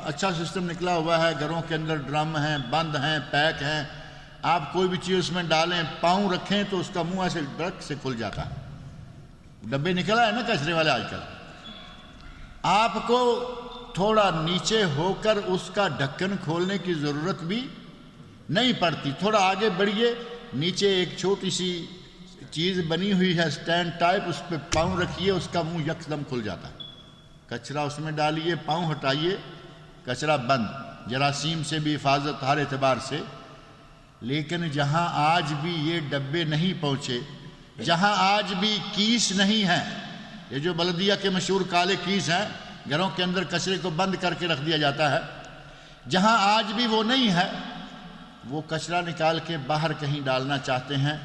اچھا سسٹم نکلا ہوا ہے، گھروں کے اندر ڈرم ہیں، بند ہیں، پیک ہیں، آپ کوئی بھی چیز اس میں ڈالیں، پاؤں رکھیں تو اس کا منہ ایسے ڈرک سے کھل جاتا ہے، ڈبے نکلا ہے نا کچرے والے آج کل، آپ کو تھوڑا نیچے ہو کر اس کا ڈھکن کھولنے کی ضرورت بھی نہیں پڑتی، تھوڑا آگے بڑھیے، نیچے ایک چھوٹی سی چیز بنی ہوئی ہے سٹینڈ ٹائپ، اس پہ پاؤں رکھیے، اس کا منہ یکدم کھل جاتا ہے، کچرا اس میں ڈالیے، پاؤں ہٹائیے، کچرا بند، جراثیم سے بھی حفاظت ہر اعتبار سے۔ لیکن جہاں آج بھی یہ ڈبے نہیں پہنچے، جہاں آج بھی کیس نہیں ہیں، یہ جو بلدیہ کے مشہور کالے کیس ہیں، گھروں کے اندر کچرے کو بند کر کے رکھ دیا جاتا ہے، جہاں آج بھی وہ نہیں ہے، وہ کچرا نکال کے باہر کہیں ڈالنا چاہتے ہیں،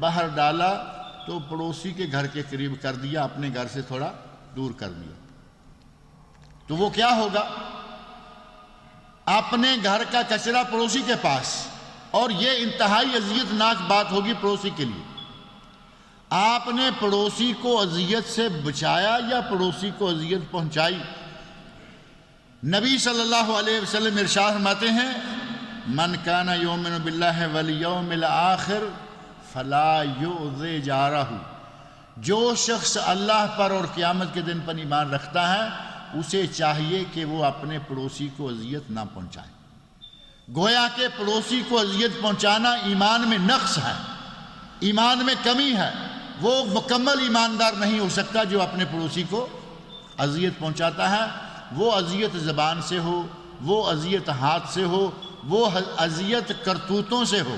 باہر ڈالا تو پڑوسی کے گھر کے قریب کر دیا، اپنے گھر سے تھوڑا دور کر دیا، تو وہ کیا ہوگا؟ اپنے گھر کا کچرا پڑوسی کے پاس، اور یہ انتہائی اذیت ناک بات ہوگی پڑوسی کے لیے۔ آپ نے پڑوسی کو اذیت سے بچایا یا پڑوسی کو اذیت پہنچائی؟ نبی صلی اللہ علیہ وسلم ارشاد فرماتے ہیں من کان یؤمن باللہ والیوم الآخر فلا یؤذی جارہ، جو شخص اللہ پر اور قیامت کے دن پر ایمان رکھتا ہے اسے چاہیے کہ وہ اپنے پڑوسی کو اذیت نہ پہنچائے۔ گویا کہ پڑوسی کو اذیت پہنچانا ایمان میں نقص ہے، ایمان میں کمی ہے، وہ مکمل ایماندار نہیں ہو سکتا جو اپنے پڑوسی کو اذیت پہنچاتا ہے، وہ اذیت زبان سے ہو، وہ اذیت ہاتھ سے ہو، وہ اذیت کرتوتوں سے ہو۔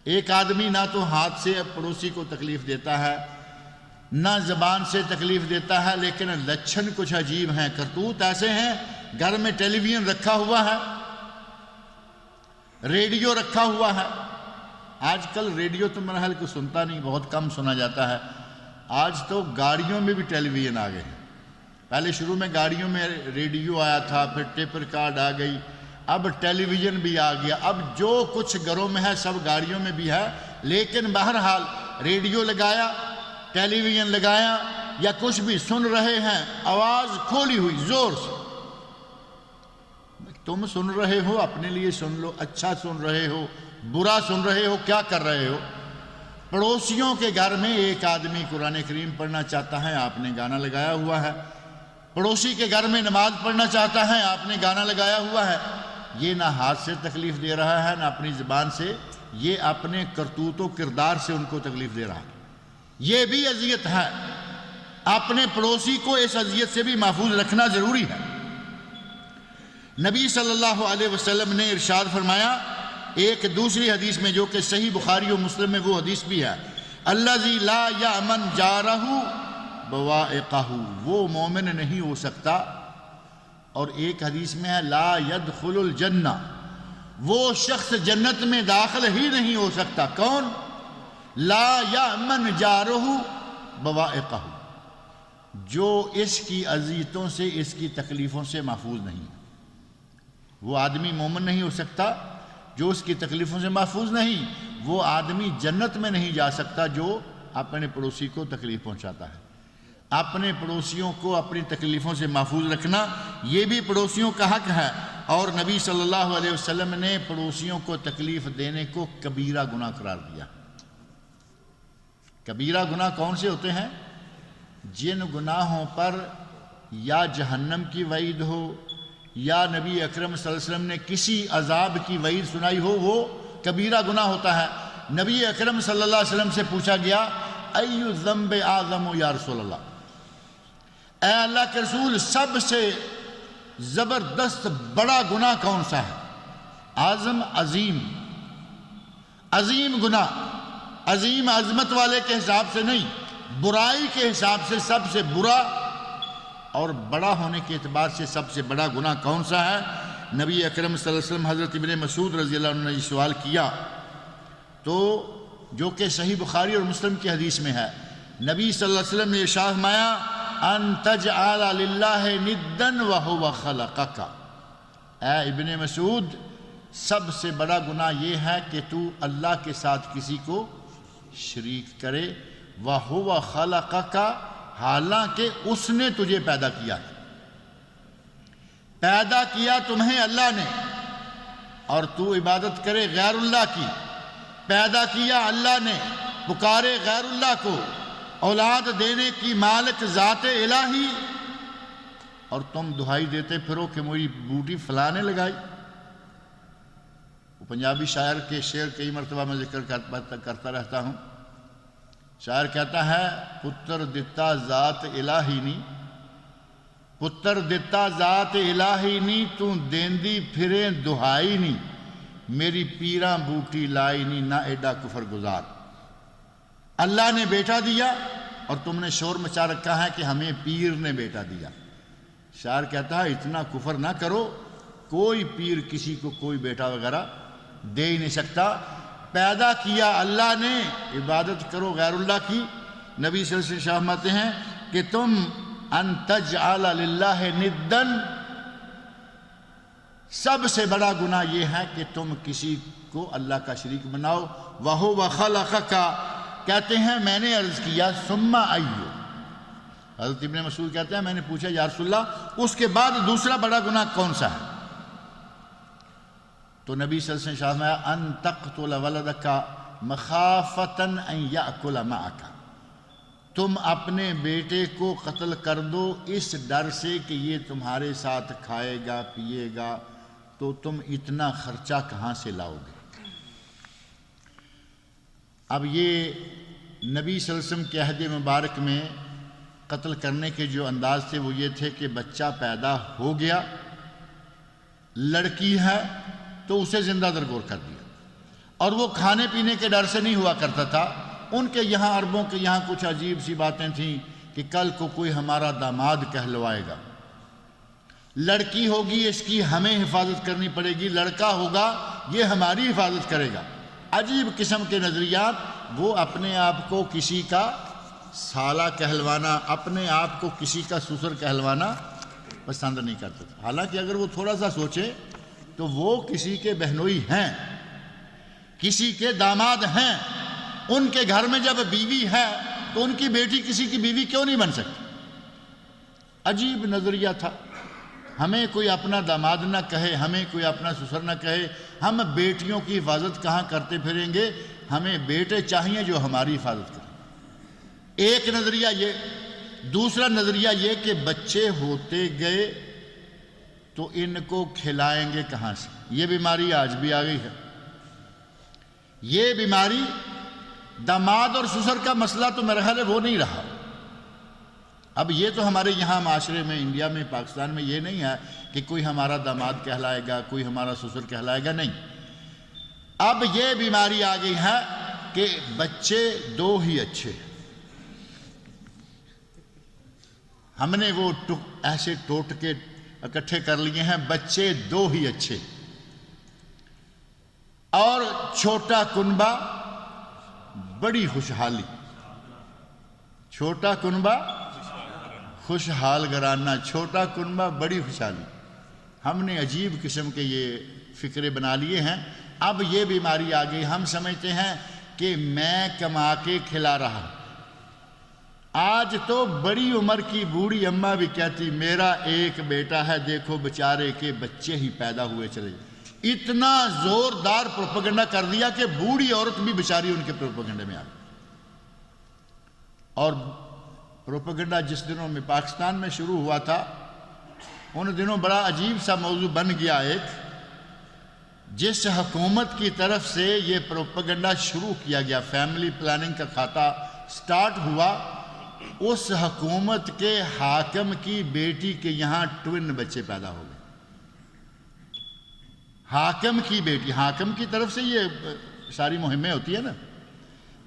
ایک آدمی نہ تو ہاتھ سے پڑوسی کو تکلیف دیتا ہے، نہ زبان سے تکلیف دیتا ہے، لیکن لچھن کچھ عجیب ہیں، کرتوت ایسے ہیں، گھر میں ٹیلی ویژن رکھا ہوا ہے، ریڈیو رکھا ہوا ہے۔ آج کل ریڈیو تو میرا خیال کو سنتا نہیں، بہت کم سنا جاتا ہے، آج تو گاڑیوں میں بھی ٹیلی ویژن آ گئے ہیں۔ پہلے شروع میں گاڑیوں میں ریڈیو آیا تھا، پھر ٹیپ ریکارڈ آ گئی، اب ٹیلی ویژن بھی آ گیا، اب جو کچھ گھروں میں ہے سب گاڑیوں میں بھی ہے۔ لیکن بہرحال ریڈیو لگایا، ٹیلی ویژن لگایا یا کچھ بھی سن رہے ہیں، آواز کھولی ہوئی زور سے، تم سن رہے ہو اپنے لیے سن لو، اچھا سن رہے ہو، برا سن رہے ہو، کیا کر رہے ہو؟ پڑوسیوں کے گھر میں ایک آدمی قرآن کریم پڑھنا چاہتا ہے، آپ نے گانا لگایا ہوا ہے، پڑوسی کے گھر میں نماز پڑھنا چاہتا ہے، آپ نے گانا لگایا ہوا ہے، یہ نہ ہاتھ سے تکلیف دے رہا ہے نہ اپنی زبان سے، یہ اپنے کرتوت و کردار سے ان کو تکلیف دے رہا ہے، یہ بھی اذیت ہے۔ اپنے پڑوسی کو اس اذیت سے بھی محفوظ رکھنا ضروری ہے۔ نبی صلی اللہ علیہ وسلم نے ارشاد فرمایا ایک دوسری حدیث میں جو کہ صحیح بخاری و مسلم میں وہ حدیث بھی ہے، الذی لا یأمن جارہ بوائقہ، وہ مومن نہیں ہو سکتا. اور ایک حدیث میں ہے لا يدخل الجنہ، وہ شخص جنت میں داخل ہی نہیں ہو سکتا. کون؟ لا یأمن جارہ بوائقہ، جو اس کی اذیتوں سے، اس کی تکلیفوں سے محفوظ نہیں. وہ آدمی مومن نہیں ہو سکتا جو اس کی تکلیفوں سے محفوظ نہیں. وہ آدمی جنت میں نہیں جا سکتا جو اپنے پڑوسی کو تکلیف پہنچاتا ہے. اپنے پڑوسیوں کو اپنی تکلیفوں سے محفوظ رکھنا یہ بھی پڑوسیوں کا حق ہے. اور نبی صلی اللہ علیہ وسلم نے پڑوسیوں کو تکلیف دینے کو کبیرہ گناہ قرار دیا. کبیرہ گناہ کون سے ہوتے ہیں؟ جن گناہوں پر یا جہنم کی وعید ہو یا نبی اکرم صلی اللہ علیہ وسلم نے کسی عذاب کی وعید سنائی ہو، وہ کبیرہ گناہ ہوتا ہے. نبی اکرم صلی اللہ علیہ وسلم سے پوچھا گیا ایُّ الذنب اعظم یا رسول اللہ، اے اللہ کے رسول سب سے زبردست بڑا گناہ کون سا ہے؟ اعظم، عظیم، عظیم گناہ، عظیم عظمت والے کے حساب سے نہیں، برائی کے حساب سے سب سے برا اور بڑا ہونے کے اعتبار سے سب سے بڑا گناہ کون سا ہے؟ نبی اکرم صلی اللہ علیہ وسلم حضرت ابن مسعود رضی اللہ عنہ نے یہ سوال کیا تو جو کہ صحیح بخاری اور مسلم کی حدیث میں ہے. نبی صلی اللہ علیہ وسلم نے ارشاد فرمایا ان تجعل للہ ندا وہو خلقک، اے ابن مسعود سب سے بڑا گناہ یہ ہے کہ تو اللہ کے ساتھ کسی کو شریک کرے، وہو خلقک، حالانکہ اس نے تجھے پیدا کیا ہے. پیدا کیا تمہیں اللہ نے اور تو عبادت کرے غیر اللہ کی. پیدا کیا اللہ نے، پکارے غیر اللہ کو، اولاد دینے کی مالک ذات الہی، اور تم دہائی دیتے پھرو کہ میری بوٹی فلانے لگائی. وہ پنجابی شاعر کے شعر کئی مرتبہ میں ذکر کرتا رہتا ہوں. شاعر کہتا ہے پتر دتا ذات الہی نی، پتر دتا ذات الہی نی، تو دیندی پھریں دہائی نی، میری پیراں بوٹی لائی نی، نہ ایڈا کفر گزار. اللہ نے بیٹا دیا اور تم نے شور مچا رکھا ہے کہ ہمیں پیر نے بیٹا دیا. شاعر کہتا ہے اتنا کفر نہ کرو، کوئی پیر کسی کو کوئی بیٹا وغیرہ دے ہی نہیں سکتا. پیدا کیا اللہ نے، عبادت کرو غیر اللہ کی. نبی صلی اللہ علیہ وسلم فرماتے ہیں کہ تم ان تجعل للہ ندا، سب سے بڑا گناہ یہ ہے کہ تم کسی کو اللہ کا شریک بناؤ. وَهُوَ خَلَقَكَ، کہتے ہیں میں نے عرض کیا ثم ایو، حضرت ابن مسعود کہتے ہیں میں نے پوچھا یا رسول اللہ اس کے بعد دوسرا بڑا گناہ کون سا ہے؟ تو نبی صلی اللہ علیہ وسلم نے فرمایا ان تقتل ولدک مخافتا ان یأکل معک، تم اپنے بیٹے کو قتل کر دو اس ڈر سے کہ یہ تمہارے ساتھ کھائے گا پیے گا، تو تم اتنا خرچہ کہاں سے لاؤ گے؟ اب یہ نبی صلی اللہ علیہ وسلم کے عہد مبارک میں قتل کرنے کے جو انداز تھے وہ یہ تھے کہ بچہ پیدا ہو گیا، لڑکی ہے تو اسے زندہ درگور کر دیا. اور وہ کھانے پینے کے ڈر سے نہیں ہوا کرتا تھا. ان کے یہاں عربوں کے یہاں کچھ عجیب سی باتیں تھیں کہ کل کو کوئی ہمارا داماد کہلوائے گا، لڑکی ہوگی اس کی ہمیں حفاظت کرنی پڑے گی، لڑکا ہوگا یہ ہماری حفاظت کرے گا. عجیب قسم کے نظریات. وہ اپنے آپ کو کسی کا سالہ کہلوانا، اپنے آپ کو کسی کا سسر کہلوانا پسند نہیں کرتے تھے. حالانکہ اگر وہ تھوڑا سا سوچے تو وہ کسی کے بہنوئی ہیں، کسی کے داماد ہیں. ان کے گھر میں جب بیوی ہے تو ان کی بیٹی کسی کی بیوی کیوں نہیں بن سکتی؟ عجیب نظریہ تھا. ہمیں کوئی اپنا داماد نہ کہے، ہمیں کوئی اپنا سسر نہ کہے، ہم بیٹیوں کی حفاظت کہاں کرتے پھریں گے؟ ہمیں بیٹے چاہیے جو ہماری حفاظت کریں. ایک نظریہ یہ. دوسرا نظریہ یہ کہ بچے ہوتے گئے تو ان کو کھلائیں گے کہاں سے؟ یہ بیماری آج بھی آ گئی ہے. یہ بیماری داماد اور سسر کا مسئلہ تو میرا خیال ہے وہ نہیں رہا. اب یہ تو ہمارے یہاں معاشرے میں، انڈیا میں، پاکستان میں یہ نہیں ہے کہ کوئی ہمارا داماد کہلائے گا، کوئی ہمارا سسر کہلائے گا. نہیں، اب یہ بیماری آ گئی ہے کہ بچے دو ہی اچھے، ہم نے وہ ایسے ٹوٹ کے اکٹھے کر لیے ہیں، بچے دو ہی اچھے، اور چھوٹا کنبہ بڑی خوشحالی، چھوٹا کنبہ خوشحال گرانہ، چھوٹا کنبہ بڑی خوشحالی۔ ہم نے عجیب قسم کے یہ فکرے بنا لیے ہیں۔ اب یہ بیماری آ گئی، ہم سمجھتے ہیں کہ میں کما کے کھلا رہا ہوں۔ آج تو بڑی عمر کی بوڑھی اماں بھی کہتی میرا ایک بیٹا ہے، دیکھو بیچارے کے بچے ہی پیدا ہوئے چلے۔ اتنا زوردار پروپیگنڈا کر دیا کہ بوڑھی عورت بھی بیچاری ان کے پروپیگنڈے میں آ گئی۔ اور پروپیگنڈا جس دنوں میں پاکستان میں شروع ہوا تھا، ان دنوں بڑا عجیب سا موضوع بن گیا ایک، جس حکومت کی طرف سے یہ پروپیگنڈا شروع کیا گیا، فیملی پلاننگ کا کھاتا سٹارٹ ہوا، اس حکومت کے حاکم کی بیٹی کے یہاں ٹوین بچے پیدا ہو گئے۔ حاکم کی بیٹی، حاکم کی طرف سے یہ ساری مہمیں ہوتی ہے نا،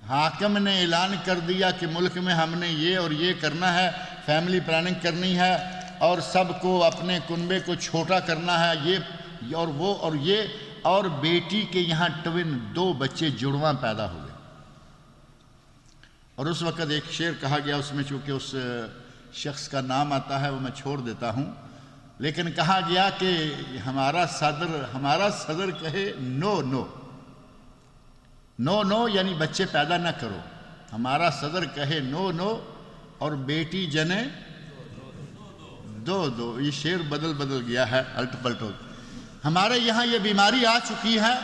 حاکم نے اعلان کر دیا کہ ملک میں ہم نے یہ اور یہ کرنا ہے، فیملی پلاننگ کرنی ہے، اور سب کو اپنے کنبے کو چھوٹا کرنا ہے، یہ اور وہ اور یہ، اور بیٹی کے یہاں ٹوین دو بچے جڑواں پیدا ہو گئے۔ اور اس وقت ایک شعر کہا گیا، اس میں چونکہ اس شخص کا نام آتا ہے وہ میں چھوڑ دیتا ہوں، لیکن کہا گیا کہ ہمارا صدر کہے نو نو نو نو، یعنی بچے پیدا نہ کرو، ہمارا صدر کہے نو نو، اور بیٹی جنے دو دو۔ یہ شعر بدل گیا ہے، الٹ پلٹ ہو۔ ہمارے یہاں یہ بیماری آ چکی ہے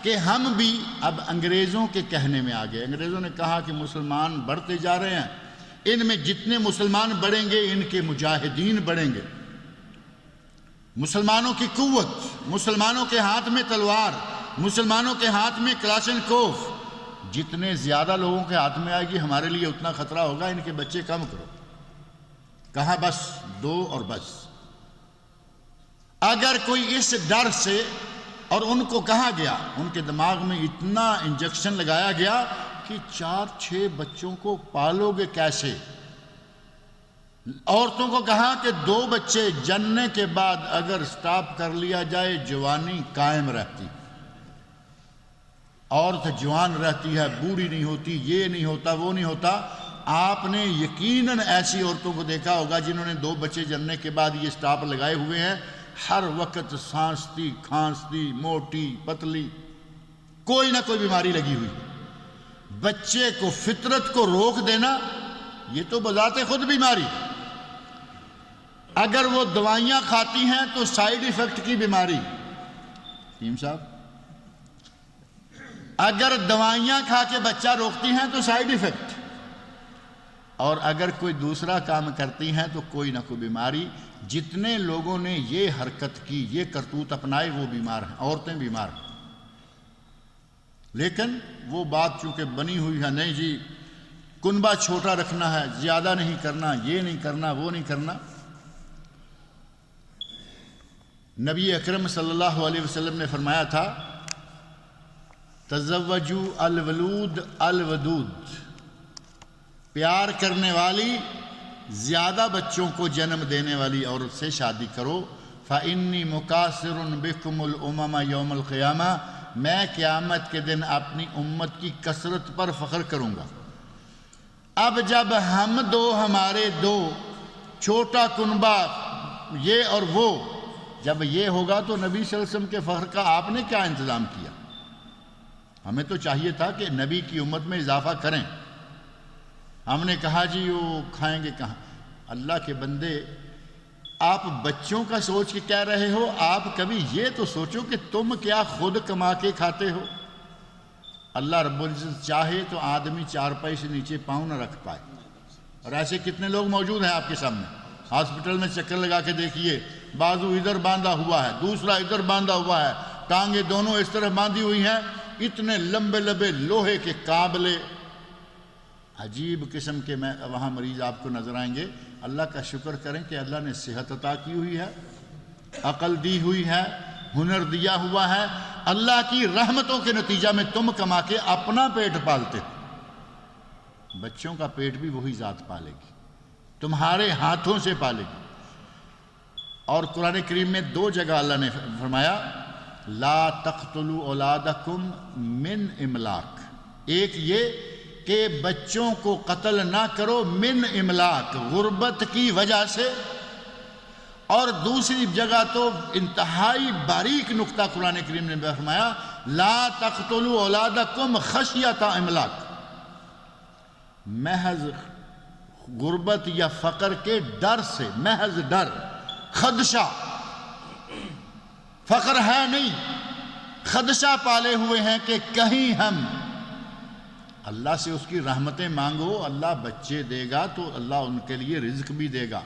کہ ہم بھی اب انگریزوں کے کہنے میں آ گئے۔ انگریزوں نے کہا کہ مسلمان بڑھتے جا رہے ہیں، ان میں جتنے مسلمان بڑھیں گے ان کے مجاہدین بڑھیں گے، مسلمانوں کی قوت، مسلمانوں کے ہاتھ میں تلوار، مسلمانوں کے ہاتھ میں کلاشن کوف، جتنے زیادہ لوگوں کے ہاتھ میں آئے گی ہمارے لیے اتنا خطرہ ہوگا، ان کے بچے کم کرو۔ کہا بس دو اور بس۔ اگر کوئی اس ڈر سے، اور ان کو کہا گیا، ان کے دماغ میں اتنا انجیکشن لگایا گیا کہ 4-6 بچوں کو پالو گے کیسے؟ عورتوں کو کہا کہ 2 بچے جننے کے بعد اگر سٹاپ کر لیا جائے جوانی قائم رہتی، عورت جوان رہتی ہے، بوڑھی نہیں ہوتی، یہ نہیں ہوتا وہ نہیں ہوتا۔ آپ نے یقیناً ایسی عورتوں کو دیکھا ہوگا جنہوں نے 2 بچے جننے کے بعد یہ سٹاپ لگائے ہوئے ہیں، ہر وقت سانستی کھانستی، موٹی پتلی، کوئی نہ کوئی بیماری لگی ہوئی۔ بچے کو، فطرت کو روک دینا یہ تو بذات خود بیماری۔ اگر وہ دوائیاں کھاتی ہیں تو سائیڈ ایفیکٹ کی بیماری۔ ٹیم صاحب، اگر دوائیاں کھا کے بچہ روکتی ہیں تو سائیڈ ایفیکٹ، اور اگر کوئی دوسرا کام کرتی ہیں تو کوئی نہ کوئی بیماری۔ جتنے لوگوں نے یہ حرکت کی، یہ کرتوت اپنائے، وہ بیمار ہیں، عورتیں بیمار ہیں۔ لیکن وہ بات چونکہ بنی ہوئی ہے، نہیں جی کنبہ چھوٹا رکھنا ہے، زیادہ نہیں کرنا، یہ نہیں کرنا، وہ نہیں کرنا۔ نبی اکرم صلی اللہ علیہ وسلم نے فرمایا تھا، تزوجوا الولود الودود، پیار کرنے والی، زیادہ بچوں کو جنم دینے والی عورت سے شادی کرو۔ فَإِنِّي مُكَاثِرٌ بِكُمُ الْأُمَمَ يَوْمَ الْقِيَامَةِ، میں قیامت کے دن اپنی امت کی کثرت پر فخر کروں گا۔ اب جب ہم دو، ہمارے دو، چھوٹا کنبہ یہ اور وہ، جب یہ ہوگا تو نبی صلی اللہ علیہ وسلم کے فخر کا آپ نے کیا انتظام کیا؟ ہمیں تو چاہیے تھا کہ نبی کی امت میں اضافہ کریں۔ ہم نے کہا جی وہ کھائیں گے کہاں؟ اللہ کے بندے، آپ بچوں کا سوچ کے کہہ رہے ہو، آپ کبھی یہ تو سوچو کہ تم کیا خود کما کے کھاتے ہو؟ اللہ رب العزت چاہے تو آدمی چارپائی سے نیچے پاؤں نہ رکھ پائے، اور ایسے کتنے لوگ موجود ہیں آپ کے سامنے۔ ہاسپٹل میں چکر لگا کے دیکھیے، بازو ادھر باندھا ہوا ہے، دوسرا ادھر باندھا ہوا ہے، ٹانگیں دونوں اس طرح باندھی ہوئی ہیں، اتنے لمبے لمبے لوہے کے قابلے، عجیب قسم کے میں وہاں مریض آپ کو نظر آئیں گے۔ اللہ کا شکر کریں کہ اللہ نے صحت عطا کی ہوئی ہے، عقل دی ہوئی ہے، ہنر دیا ہوا ہے، اللہ کی رحمتوں کے نتیجہ میں تم کما کے اپنا پیٹ پالتے ہو، بچوں کا پیٹ بھی وہی ذات پالے گی، تمہارے ہاتھوں سے پالے گی۔ اور قرآن کریم میں 2 جگہ اللہ نے فرمایا لا تقتلوا اولادکم من املاق، ایک یہ کہ بچوں کو قتل نہ کرو من املاق، غربت کی وجہ سے، اور دوسری جگہ تو انتہائی باریک نقطہ قرآن کریم نے فرمایا لا تقتلوا اولادکم خشیۃ املاق، محض غربت یا فقر کے ڈر سے، محض ڈر، خدشہ، فقر ہے نہیں، خدشہ پالے ہوئے ہیں کہ کہیں ہم، اللہ سے اس کی رحمتیں مانگو، اللہ بچے دے گا تو اللہ ان کے لیے رزق بھی دے گا۔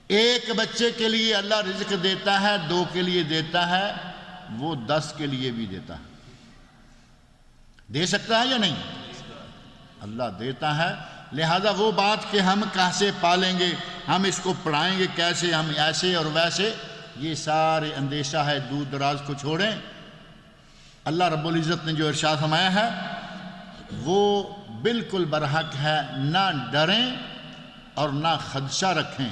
ایک بچے کے لیے اللہ رزق دیتا ہے، 2 کے لیے دیتا ہے، وہ 10 کے لیے بھی دیتا ہے، دے سکتا ہے یا نہیں؟ اللہ دیتا ہے۔ لہذا وہ بات کہ ہم کیسے پالیں گے، ہم اس کو پڑھائیں گے کیسے، ہم ایسے اور ویسے، یہ سارے اندیشہ ہے، دور دراز کو چھوڑیں۔ اللہ رب العزت نے جو ارشاد فرمایا ہے وہ بالکل برحق ہے، نہ ڈریں اور نہ خدشہ رکھیں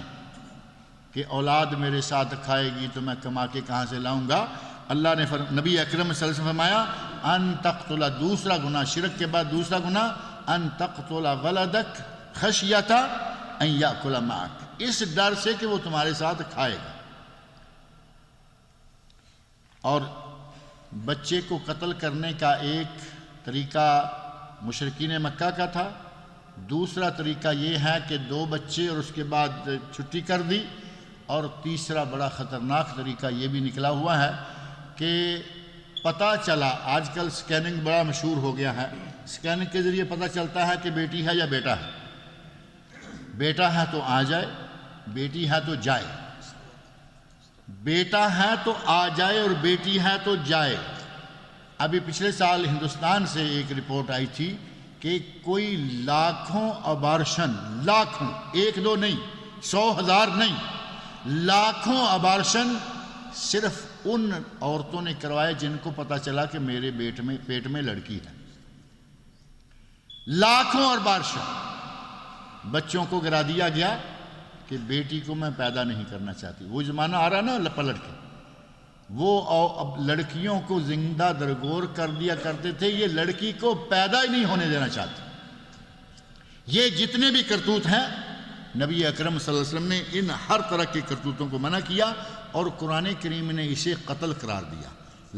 کہ اولاد میرے ساتھ کھائے گی تو میں کما کے کہاں سے لاؤں گا۔ اللہ نے نبی اکرم صلی اللہ علیہ وسلم فرمایا ان تقتل، دوسرا گناہ، شرک کے بعد دوسرا گناہ، ان تقتل ولدک خشیۃ ان یاکل معک، اس ڈر سے کہ وہ تمہارے ساتھ کھائے گا۔ اور بچے کو قتل کرنے کا ایک طریقہ مشرکین مکہ کا تھا، دوسرا طریقہ یہ ہے کہ 2 بچے اور اس کے بعد چھٹی کر دی، اور تیسرا بڑا خطرناک طریقہ یہ بھی نکلا ہوا ہے کہ پتہ چلا، آج کل سکیننگ بڑا مشہور ہو گیا ہے، سکیننگ کے ذریعے پتہ چلتا ہے کہ بیٹی ہے یا بیٹا ہے، بیٹا ہے تو آ جائے، بیٹی ہے تو جائے، بیٹا ہے تو آ جائے اور بیٹی ہے تو جائے۔ ابھی پچھلے سال ہندوستان سے ایک رپورٹ آئی تھی کہ کوئی لاکھوں ابارشن، لاکھوں، 1 2 نہیں، 100,000 نہیں، لاکھوں ابارشن صرف ان عورتوں نے کروائے جن کو پتہ چلا کہ میرے پیٹ میں لڑکی ہے۔ لاکھوں ابارشن، بچوں کو گرا دیا گیا کہ بیٹی کو میں پیدا نہیں کرنا چاہتی۔ وہ زمانہ آ رہا نا پلٹ کے، وہ اب لڑکیوں کو زندہ درگور کر دیا کرتے تھے، یہ لڑکی کو پیدا ہی نہیں ہونے دینا چاہتے۔ یہ جتنے بھی کرتوت ہیں، نبی اکرم صلی اللہ علیہ وسلم نے ان ہر طرح کے کرتوتوں کو منع کیا، اور قرآن کریم نے اسے قتل قرار دیا۔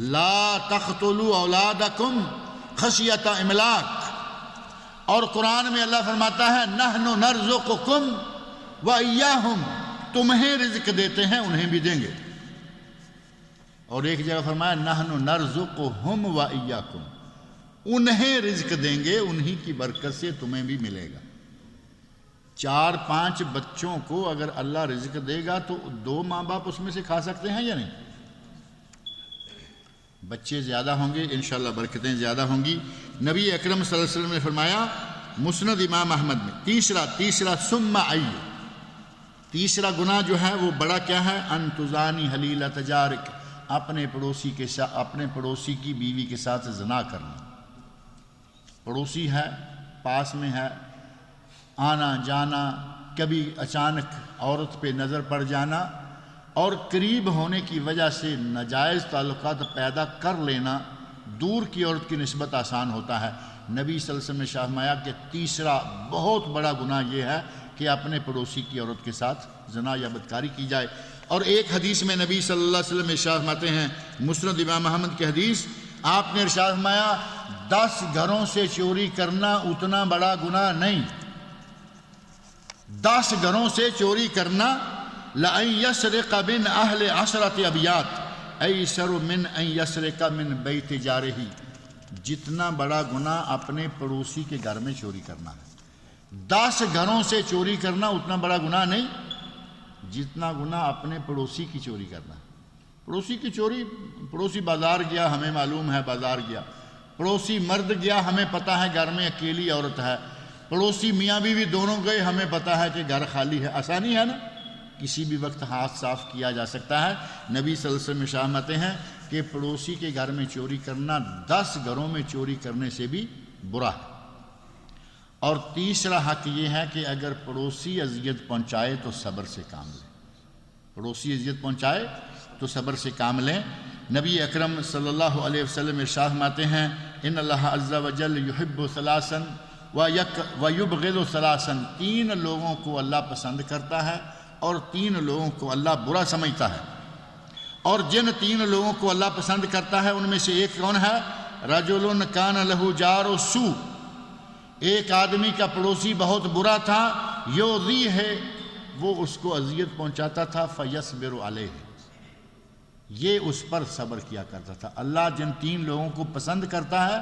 لا تقتلوا اولادکم خشیۃ املاق، اور قرآن میں اللہ فرماتا ہے نحن نرزقکم وَإِيَّاهُمْ، تمہیں رزق دیتے ہیں انہیں بھی دیں گے۔ اور ایک جگہ فرمایا نحن نرزقہم وَإِيَّاكُمْ، انہیں رزق دیں گے، انہی کی برکت سے تمہیں بھی ملے گا۔ 4-5 بچوں کو اگر اللہ رزق دے گا تو 2 ماں باپ اس میں سے کھا سکتے ہیں یا نہیں؟ بچے زیادہ ہوں گے انشاءاللہ برکتیں زیادہ ہوں گی۔ نبی اکرم صلی اللہ علیہ وسلم نے فرمایا مسند امام احمد میں، تیسرا ثم ای، تیسرا گناہ جو ہے وہ بڑا کیا ہے؟ ان تزانی حلیلۃ جارک، اپنے پڑوسی کے ساتھ، اپنے پڑوسی کی بیوی کے ساتھ زنا کرنا۔ پڑوسی ہے، پاس میں ہے، آنا جانا، کبھی اچانک عورت پہ نظر پڑ جانا اور قریب ہونے کی وجہ سے ناجائز تعلقات پیدا کر لینا، دور کی عورت کی نسبت آسان ہوتا ہے۔ نبی صلی اللہ علیہ وسلم نے فرمایا کہ تیسرا بہت بڑا گناہ یہ ہے کہ اپنے پڑوسی کی عورت کے ساتھ زنا یا بدکاری کی جائے۔ اور ایک حدیث میں نبی صلی اللہ علیہ وسلم ارشاد فرماتے ہیں، مسند امام احمد کی حدیث، آپ نے ارشاد فرمایا 10 گھروں سے چوری کرنا اتنا بڑا گناہ نہیں، 10 گھروں سے چوری کرنا لَأَن يَسْرِقَ مِنْ أَهْلِ 10 أَبْيَاتٍ أَيْسَرُ مِنْ أَن يَسْرِقَ مِنْ بَيْتِ جَارِهِ، جتنا بڑا گناہ اپنے پڑوسی کے گھر میں چوری کرنا ہے، 10 گھروں سے چوری کرنا اتنا بڑا گناہ نہیں جتنا گناہ اپنے پڑوسی کی چوری کرنا۔ پڑوسی کی چوری، پڑوسی بازار گیا ہمیں معلوم ہے بازار گیا، پڑوسی مرد گیا ہمیں پتہ ہے گھر میں اکیلی عورت ہے، پڑوسی میاں بیوی دونوں گئے ہمیں پتہ ہے کہ گھر خالی ہے، آسانی ہے نا، کسی بھی وقت ہاتھ صاف کیا جا سکتا ہے۔ نبی صلی اللہ علیہ وسلم ارشاد ہیں کہ پڑوسی کے گھر میں چوری کرنا 10 گھروں میں چوری کرنے سے بھی برا ہے۔ اور تیسرا حق یہ ہے کہ اگر پڑوسی اذیت پہنچائے تو صبر سے کام لیں، پڑوسی اذیت پہنچائے تو صبر سے کام لیں۔ نبی اکرم صلی اللہ علیہ وسلم ارشاد فرماتے ہیں ان اللہ عز وجل یحب ثلاثا ویبغض ثلاثا، 3 لوگوں کو اللہ پسند کرتا ہے اور 3 لوگوں کو اللہ برا سمجھتا ہے۔ اور جن 3 لوگوں کو اللہ پسند کرتا ہے ان میں سے ایک کون ہے؟ رجل کان لہ جار سوء، ایک آدمی کا پڑوسی بہت برا تھا، یؤذی ہے، وہ اس کو اذیت پہنچاتا تھا، فیصبر علیہ، یہ اس پر صبر کیا کرتا تھا۔ اللہ جن 3 لوگوں کو پسند کرتا ہے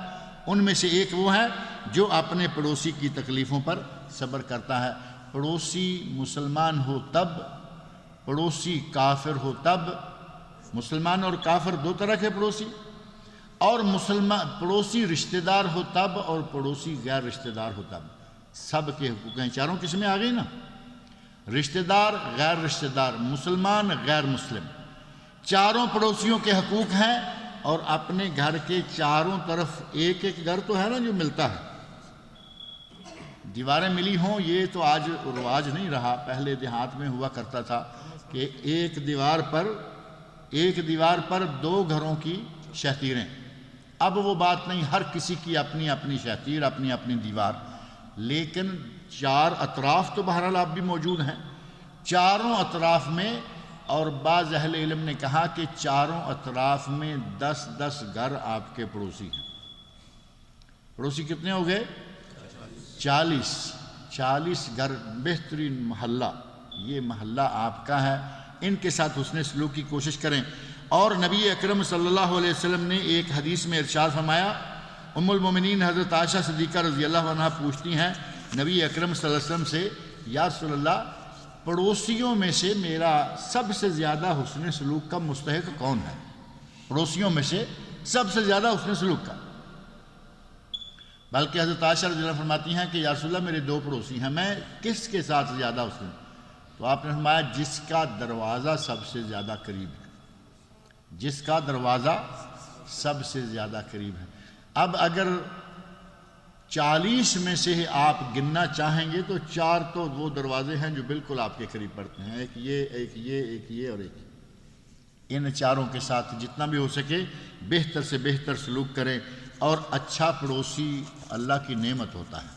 ان میں سے ایک وہ ہے جو اپنے پڑوسی کی تکلیفوں پر صبر کرتا ہے۔ پڑوسی مسلمان ہو تب، پڑوسی کافر ہو تب، مسلمان اور کافر 2 طرح کے پڑوسی، اور مسلمان پڑوسی رشتہ دار ہو تب اور پڑوسی غیر رشتہ دار ہو تب، سب کے حقوق ہیں۔ 4 قسمیں آ گئی نا، رشتہ دار، غیر رشتہ دار، مسلمان، غیر مسلم، 4 پڑوسیوں کے حقوق ہیں۔ اور اپنے گھر کے چاروں طرف ایک گھر تو ہے نا جو ملتا ہے، دیواریں ملی ہوں، یہ تو آج رواج نہیں رہا، پہلے دیہات میں ہوا کرتا تھا کہ ایک دیوار پر 2 گھروں کی شہتیریں۔ اب وہ بات نہیں، ہر کسی کی اپنی اپنی شہتیر، اپنی اپنی دیوار، لیکن 4 اطراف تو بہرحال آپ بھی موجود ہیں، 4 اطراف میں، اور بعض اہل علم نے کہا کہ 4 اطراف میں 10 گھر آپ کے پڑوسی ہیں۔ پڑوسی کتنے ہو گئے؟ 40 گھر، بہترین محلہ، یہ محلہ آپ کا ہے، ان کے ساتھ حسن سلوک کی کوشش کریں۔ اور نبی اکرم صلی اللہ علیہ وسلم نے ایک حدیث میں ارشاد فرمایا، ام المومنین حضرت عائشہ صدیقہ رضی اللہ عنہا پوچھتی ہیں نبی اکرم صلی اللہ علیہ وسلم سے، یا رسول اللہ پڑوسیوں میں سے میرا سب سے زیادہ حسن سلوک کا مستحق کون ہے؟ پڑوسیوں میں سے سب سے زیادہ حسن سلوک کا، بلکہ حضرت عائشہ رضی اللہ عنہا فرماتی ہیں کہ یا رسول اللہ میرے 2 پڑوسی ہیں، میں کس کے ساتھ زیادہ حسن؟ تو آپ نے فرمایا جس کا دروازہ سب سے زیادہ قریب ہے، جس کا دروازہ سب سے زیادہ قریب ہے۔ اب اگر 40 میں سے آپ گننا چاہیں گے تو 4 تو وہ دروازے ہیں جو بالکل آپ کے قریب پڑتے ہیں، ایک یہ اور ایک۔ ان 4 کے ساتھ جتنا بھی ہو سکے بہتر سے بہتر سلوک کریں۔ اور اچھا پڑوسی اللہ کی نعمت ہوتا ہے،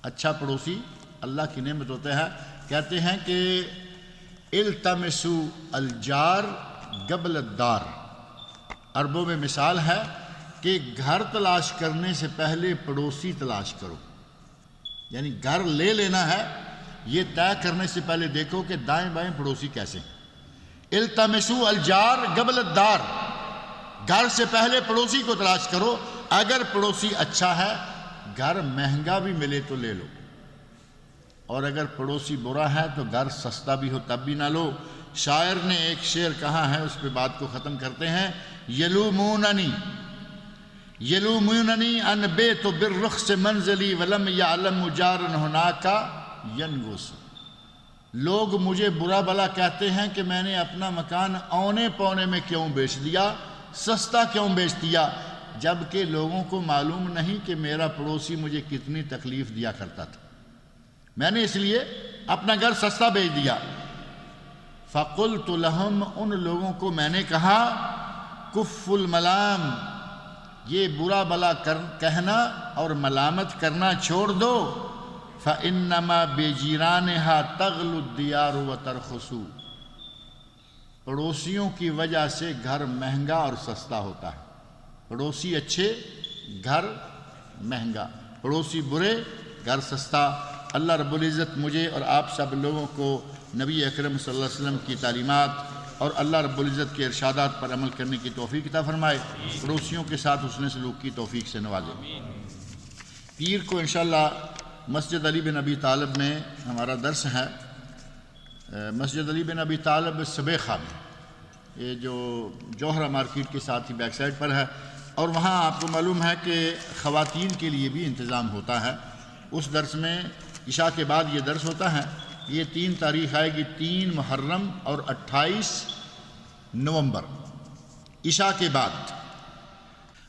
اچھا پڑوسی اللہ کی نعمت ہوتا ہے۔ کہتے ہیں کہ التمسوا الجار قبل الدار، عربوں میں مثال ہے کہ گھر تلاش کرنے سے پہلے پڑوسی تلاش کرو، یعنی گھر لے لینا ہے یہ طے کرنے سے پہلے دیکھو کہ دائیں بائیں پڑوسی کیسے ہیں۔ التمسوا الجار قبل الدار، گھر سے پہلے پڑوسی کو تلاش کرو، اگر پڑوسی اچھا ہے گھر مہنگا بھی ملے تو لے لو، اور اگر پڑوسی برا ہے تو گھر سستا بھی ہو تب بھی نہ لو۔ شاعر نے ایک شعر کہا ہے، اس پہ بات کو ختم کرتے ہیں، یلوموننی ان بیت بالرخص منزلی ولم یعلم جارن ہناکا ینگس، لوگ مجھے برا بلا کہتے ہیں کہ میں نے اپنا مکان اونے پونے میں کیوں بیچ دیا، سستا کیوں بیچ دیا، جبکہ لوگوں کو معلوم نہیں کہ میرا پڑوسی مجھے کتنی تکلیف دیا کرتا تھا، میں نے اس لیے اپنا گھر سستا بیچ دیا۔ فَقُلْتُ لَهُمْ، ان لوگوں کو میں نے کہا، کُفُّ الْمَلَام، یہ برا بلا کہنا اور ملامت کرنا چھوڑ دو، فَإِنَّمَا بِجِيرَانِهَا تَغْلُو الدِّيَارُ وَتَرْخُصُ، پڑوسیوں کی وجہ سے گھر مہنگا اور سستا ہوتا ہے، پڑوسی اچھے گھر مہنگا، پڑوسی برے گھر سستا۔ اللہ رب العزت مجھے اور آپ سب لوگوں کو نبی اکرم صلی اللہ علیہ وسلم کی تعلیمات اور اللہ رب العزت کے ارشادات پر عمل کرنے کی توفیق عطا فرمائے، پڑوسیوں کے ساتھ حسن سلوک کی توفیق سے نوازے۔ پیر کو انشاءاللہ مسجد علی بن ابی طالب میں ہمارا درس ہے، مسجد علی بن ابی طالب سبیخہ میں، یہ جو جوہرہ مارکیٹ کے ساتھ ہی بیک سائڈ پر ہے، اور وہاں آپ کو معلوم ہے کہ خواتین کے لیے بھی انتظام ہوتا ہے۔ اس درس میں عشاء کے بعد یہ درس ہوتا ہے، یہ 3 تاریخ آئے گی، 3 محرم اور 28 نومبر عشاء کے بعد۔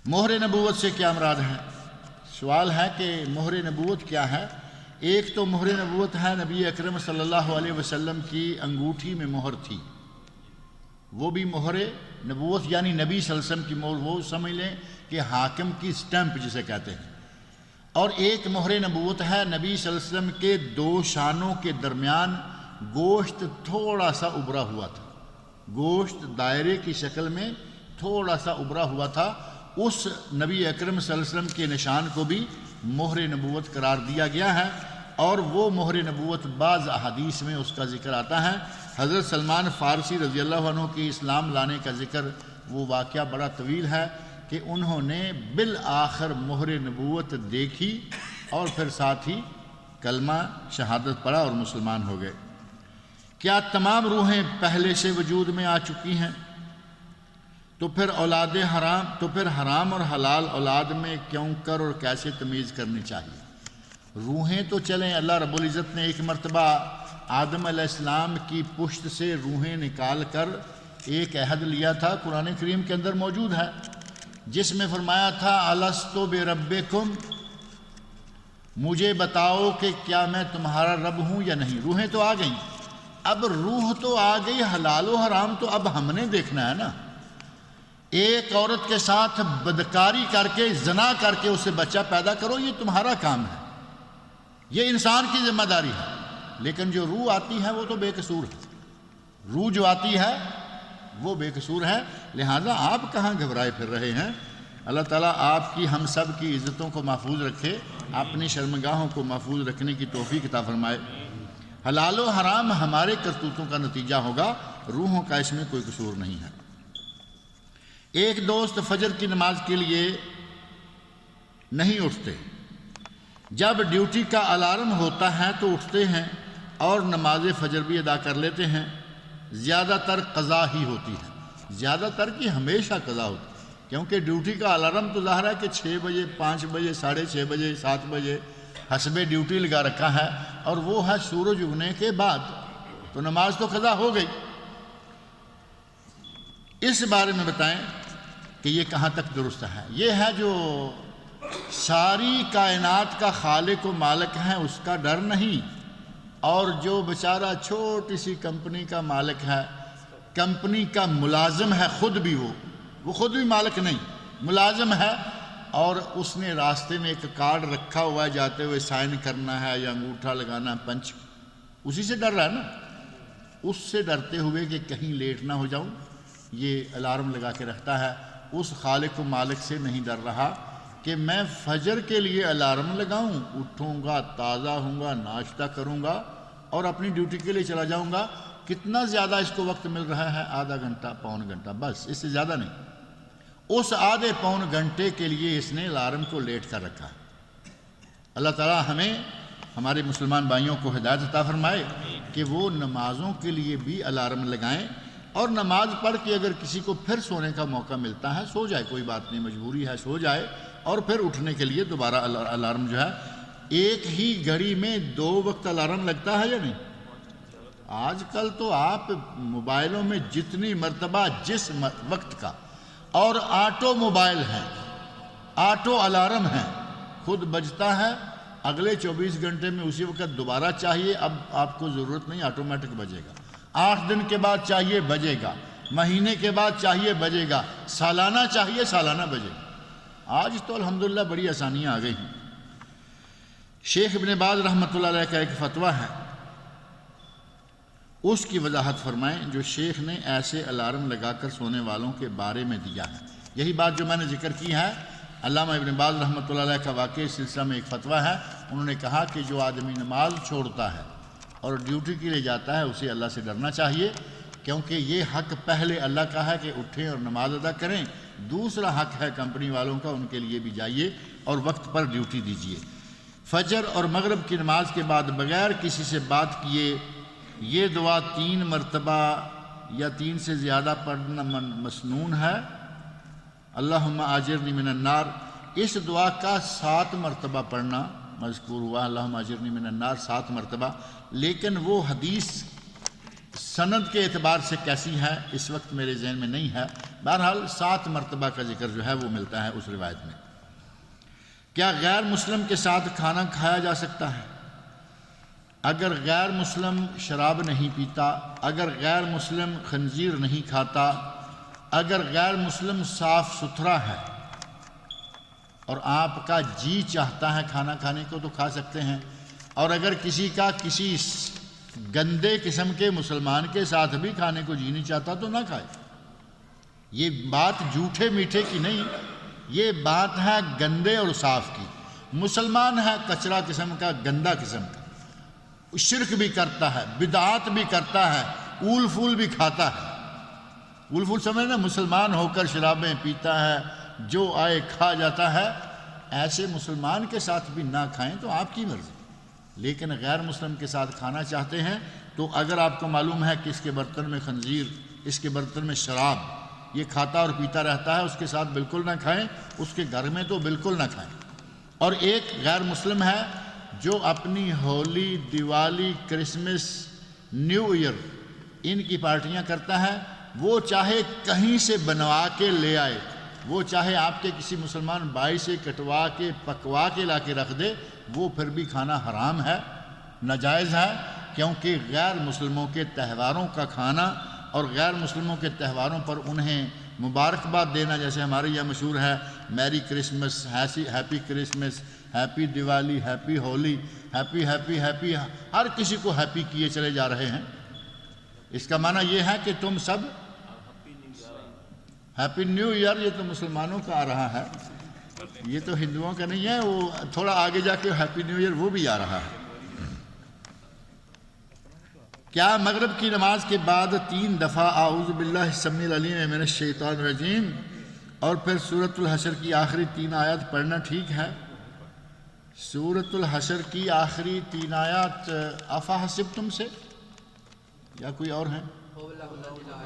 مہر نبوت سے کیا مراد ہے؟ سوال ہے کہ مہر نبوت کیا ہے؟ ایک تو مہر نبوت ہے نبی اکرم صلی اللہ علیہ وسلم کی انگوٹھی میں مہر تھی، وہ بھی مہر نبوت، یعنی نبی صلی اللہ علیہ وسلم کی مہر، وہ سمجھ لیں کہ حاکم کی سٹیمپ جسے کہتے ہیں۔ اور ایک مہر نبوت ہے نبی صلی اللہ علیہ وسلم کے 2 شانوں کے درمیان گوشت تھوڑا سا ابھرا ہوا تھا، گوشت دائرے کی شکل میں تھوڑا سا ابھرا ہوا تھا، اس نبی اکرم صلی اللہ علیہ وسلم کے نشان کو بھی مہر نبوت قرار دیا گیا ہے۔ اور وہ مہر نبوت بعض احادیث میں اس کا ذکر آتا ہے۔ حضرت سلمان فارسی رضی اللہ عنہ کی اسلام لانے کا ذکر، وہ واقعہ بڑا طویل ہے کہ انہوں نے بالآخر مہر نبوت دیکھی اور پھر ساتھ ہی کلمہ شہادت پڑھا اور مسلمان ہو گئے۔ کیا تمام روحیں پہلے سے وجود میں آ چکی ہیں؟ تو پھر حرام اور حلال اولاد میں کیوں کر اور کیسے تمیز کرنی چاہیے؟ روحیں تو چلیں، اللہ رب العزت نے ایک مرتبہ آدم علیہ السلام کی پشت سے روحیں نکال کر ایک عہد لیا تھا، قرآن کریم کے اندر موجود ہے، جس میں فرمایا تھا الستو بربکم، مجھے بتاؤ کہ کیا میں تمہارا رب ہوں یا نہیں۔ روحیں تو آ گئیں، اب روح تو آ گئی، حلال و حرام تو اب ہم نے دیکھنا ہے نا۔ ایک عورت کے ساتھ بدکاری کر کے، زنا کر کے اسے بچہ پیدا کرو، یہ تمہارا کام ہے، یہ انسان کی ذمہ داری ہے۔ لیکن جو روح آتی ہے وہ تو بے قصور ہے، روح جو آتی ہے وہ بے قصور ہے، لہذا آپ کہاں گھبرائے پھر رہے ہیں؟ اللہ تعالیٰ آپ کی، ہم سب کی عزتوں کو محفوظ رکھے، اپنی شرمگاہوں کو محفوظ رکھنے کی توفیق عطا فرمائے۔ حلال و حرام ہمارے کرتوتوں کا نتیجہ ہوگا، روحوں کا اس میں کوئی قصور نہیں ہے۔ ایک دوست فجر کی نماز کے لیے نہیں اٹھتے، جب ڈیوٹی کا الارم ہوتا ہے تو اٹھتے ہیں اور نماز فجر بھی ادا کر لیتے ہیں، زیادہ تر قضا ہی ہوتی ہے، زیادہ تر کی ہمیشہ قضا ہوتی ہے، کیونکہ ڈیوٹی کا الارم تو ظاہر ہے کہ 6 بجے، 5 بجے، 6:30 بجے، 7 بجے حسب ڈیوٹی لگا رکھا ہے، اور وہ ہے سورج اگنے کے بعد، تو نماز تو قضا ہو گئی۔ اس بارے میں بتائیں کہ یہ کہاں تک درست ہے؟ یہ ہے جو ساری کائنات کا خالق و مالک ہے اس کا ڈر نہیں، اور جو بیچارہ چھوٹی سی کمپنی کا مالک ہے، کمپنی کا ملازم ہے، خود بھی وہ خود بھی مالک نہیں، ملازم ہے، اور اس نے راستے میں ایک کارڈ رکھا ہوا ہے، جاتے ہوئے سائن کرنا ہے یا انگوٹھا لگانا ہے، پنچ، اسی سے ڈر رہا ہے نا، اس سے ڈرتے ہوئے کہ کہیں لیٹ نہ ہو جاؤں، یہ الارم لگا کے رکھتا ہے۔ اس خالق و مالک سے نہیں ڈر رہا کہ میں فجر کے لیے الارم لگاؤں، اٹھوں گا، تازہ ہوں گا، ناشتہ کروں گا اور اپنی ڈیوٹی کے لیے چلا جاؤں گا۔ کتنا زیادہ اس کو وقت مل رہا ہے؟ آدھا گھنٹہ، پون گھنٹہ، بس، اس سے زیادہ نہیں۔ اس آدھے پون گھنٹے کے لیے اس نے الارم کو لیٹ کر رکھا ہے۔ اللہ تعالیٰ ہمیں، ہمارے مسلمان بھائیوں کو ہدایت عطا فرمائے کہ وہ نمازوں کے لیے بھی الارم لگائیں، اور نماز پڑھ کے اگر کسی کو پھر سونے کا موقع ملتا ہے سو جائے، کوئی بات نہیں، مجبوری ہے سو جائے، اور پھر اٹھنے کے لیے دوبارہ الارم جو ہے، ایک ہی گھڑی میں 2 وقت الارم لگتا ہے یا نہیں؟ آج کل تو آپ موبائلوں میں جتنی مرتبہ جس وقت کا، اور آٹو موبائل ہے، آٹو الارم ہے، خود بجتا ہے، اگلے 24 گھنٹے میں اسی وقت دوبارہ چاہیے، اب آپ کو ضرورت نہیں، آٹومیٹک بجے گا، 8 دن کے بعد چاہیے بجے گا، مہینے کے بعد چاہیے بجے گا، سالانہ چاہیے سالانہ بجے گا۔ آج تو الحمدللہ بڑی آسانیاں آ گئی ہیں۔ شیخ ابن باز رحمۃ اللہ علیہ کا ایک فتویٰ ہے، اس کی وضاحت فرمائیں جو شیخ نے ایسے الارم لگا کر سونے والوں کے بارے میں دیا ہے۔ یہی بات جو میں نے ذکر کی ہے، علامہ ابن باز رحمۃ اللہ علیہ کا واقعی سلسلہ میں ایک فتویٰ ہے، انہوں نے کہا کہ جو آدمی نماز چھوڑتا ہے اور ڈیوٹی کے لیے جاتا ہے اسے اللہ سے ڈرنا چاہیے، کیونکہ یہ حق پہلے اللہ کا ہے کہ اٹھیں اور نماز ادا کریں، دوسرا حق ہے کمپنی والوں کا، ان کے لیے بھی جائیے اور وقت پر ڈیوٹی دیجیے۔ فجر اور مغرب کی نماز کے بعد بغیر کسی سے بات کیے یہ دعا 3 مرتبہ یا 3 سے زیادہ پڑھنا مسنون ہے۔ اللہم آجرنی من النار، اس دعا کا 7 مرتبہ پڑھنا مذکور ہوا اللہم اجرنی من النار 7 مرتبہ، لیکن وہ حدیث سند کے اعتبار سے کیسی ہے اس وقت میرے ذہن میں نہیں ہے۔ بہرحال 7 مرتبہ کا ذکر جو ہے وہ ملتا ہے اس روایت میں۔ کیا غیر مسلم کے ساتھ کھانا کھایا جا سکتا ہے؟ اگر غیر مسلم شراب نہیں پیتا، اگر غیر مسلم خنزیر نہیں کھاتا، اگر غیر مسلم صاف ستھرا ہے اور آپ کا جی چاہتا ہے کھانا کھانے کو تو کھا سکتے ہیں، اور اگر کسی کا کسی گندے قسم کے مسلمان کے ساتھ بھی کھانے کو جی نہیں چاہتا تو نہ کھائے۔ یہ بات جھوٹے میٹھے کی نہیں، یہ بات ہے گندے اور صاف کی۔ مسلمان ہے کچرا قسم کا، گندا قسم کا، شرک بھی کرتا ہے، بدعات بھی کرتا ہے، اول پھول بھی کھاتا ہے۔ اول پھول سمجھنا، مسلمان ہو کر شرابیں پیتا ہے، جو آئے کھا جاتا ہے، ایسے مسلمان کے ساتھ بھی نہ کھائیں تو آپ کی مرضی۔ لیکن غیر مسلم کے ساتھ کھانا چاہتے ہیں تو اگر آپ کو معلوم ہے کہ اس کے برتن میں خنزیر، اس کے برتن میں شراب، یہ کھاتا اور پیتا رہتا ہے، اس کے ساتھ بالکل نہ کھائیں، اس کے گھر میں تو بالکل نہ کھائیں۔ اور ایک غیر مسلم ہے جو اپنی Holi, Diwali, Christmas, new year ان کی پارٹیاں کرتا ہے، وہ چاہے کہیں سے بنوا کے لے آئے، وہ چاہے آپ کے کسی مسلمان بھائی سے کٹوا کے پکوا کے لا کے رکھ دے، وہ پھر بھی کھانا حرام ہے، ناجائز ہے، کیونکہ غیر مسلموں کے تہواروں کا کھانا اور غیر مسلموں کے تہواروں پر انہیں مبارکباد دینا، جیسے ہمارے یہاں مشہور ہے merry Christmas, happy Christmas, happy Diwali, happy Holi, happy happy happy, ہر کسی کو ہیپی کیے چلے جا رہے ہیں۔ اس کا معنی یہ ہے کہ تم سب ہیپی نیو ایئر، یہ تو مسلمانوں کا آ رہا ہے، یہ تو ہندوؤں کا نہیں ہے، وہ تھوڑا آگے جا کے ہیپی نیو ایئر وہ بھی آ رہا ہے۔ کیا مغرب کی نماز کے بعد 3 دفعہ اعوذ باللہ السمیع العلیم من الشیطان الرجیم اور پھر سورۃ الحشر کی آخری 3 آیات پڑھنا ٹھیک ہے؟ سورۃ الحشر کی آخری 3 آیات افحسبتم سے یا کوئی اور ہیں؟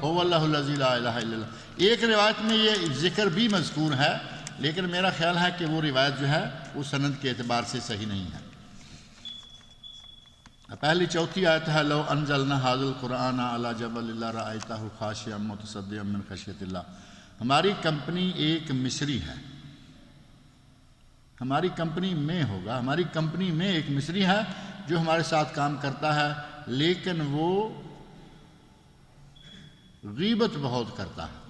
هو اللہ الذی لا الہ الا اللہ۔ ایک روایت میں یہ ذکر بھی مذکور ہے، لیکن میرا خیال ہے کہ وہ روایت جو ہے وہ سند کے اعتبار سے صحیح نہیں ہے۔ پہلی 4 آیت ہے لو انزلنا ھذا القرآن علی جبل لرأیتہ خاشعا متصدعا من خشیۃ اللہ۔ ہماری کمپنی ایک مصری ہے، ہماری کمپنی میں ہوگا، ہماری کمپنی میں ایک مصری ہے جو ہمارے ساتھ کام کرتا ہے، لیکن وہ غیبت بہت کرتا ہے۔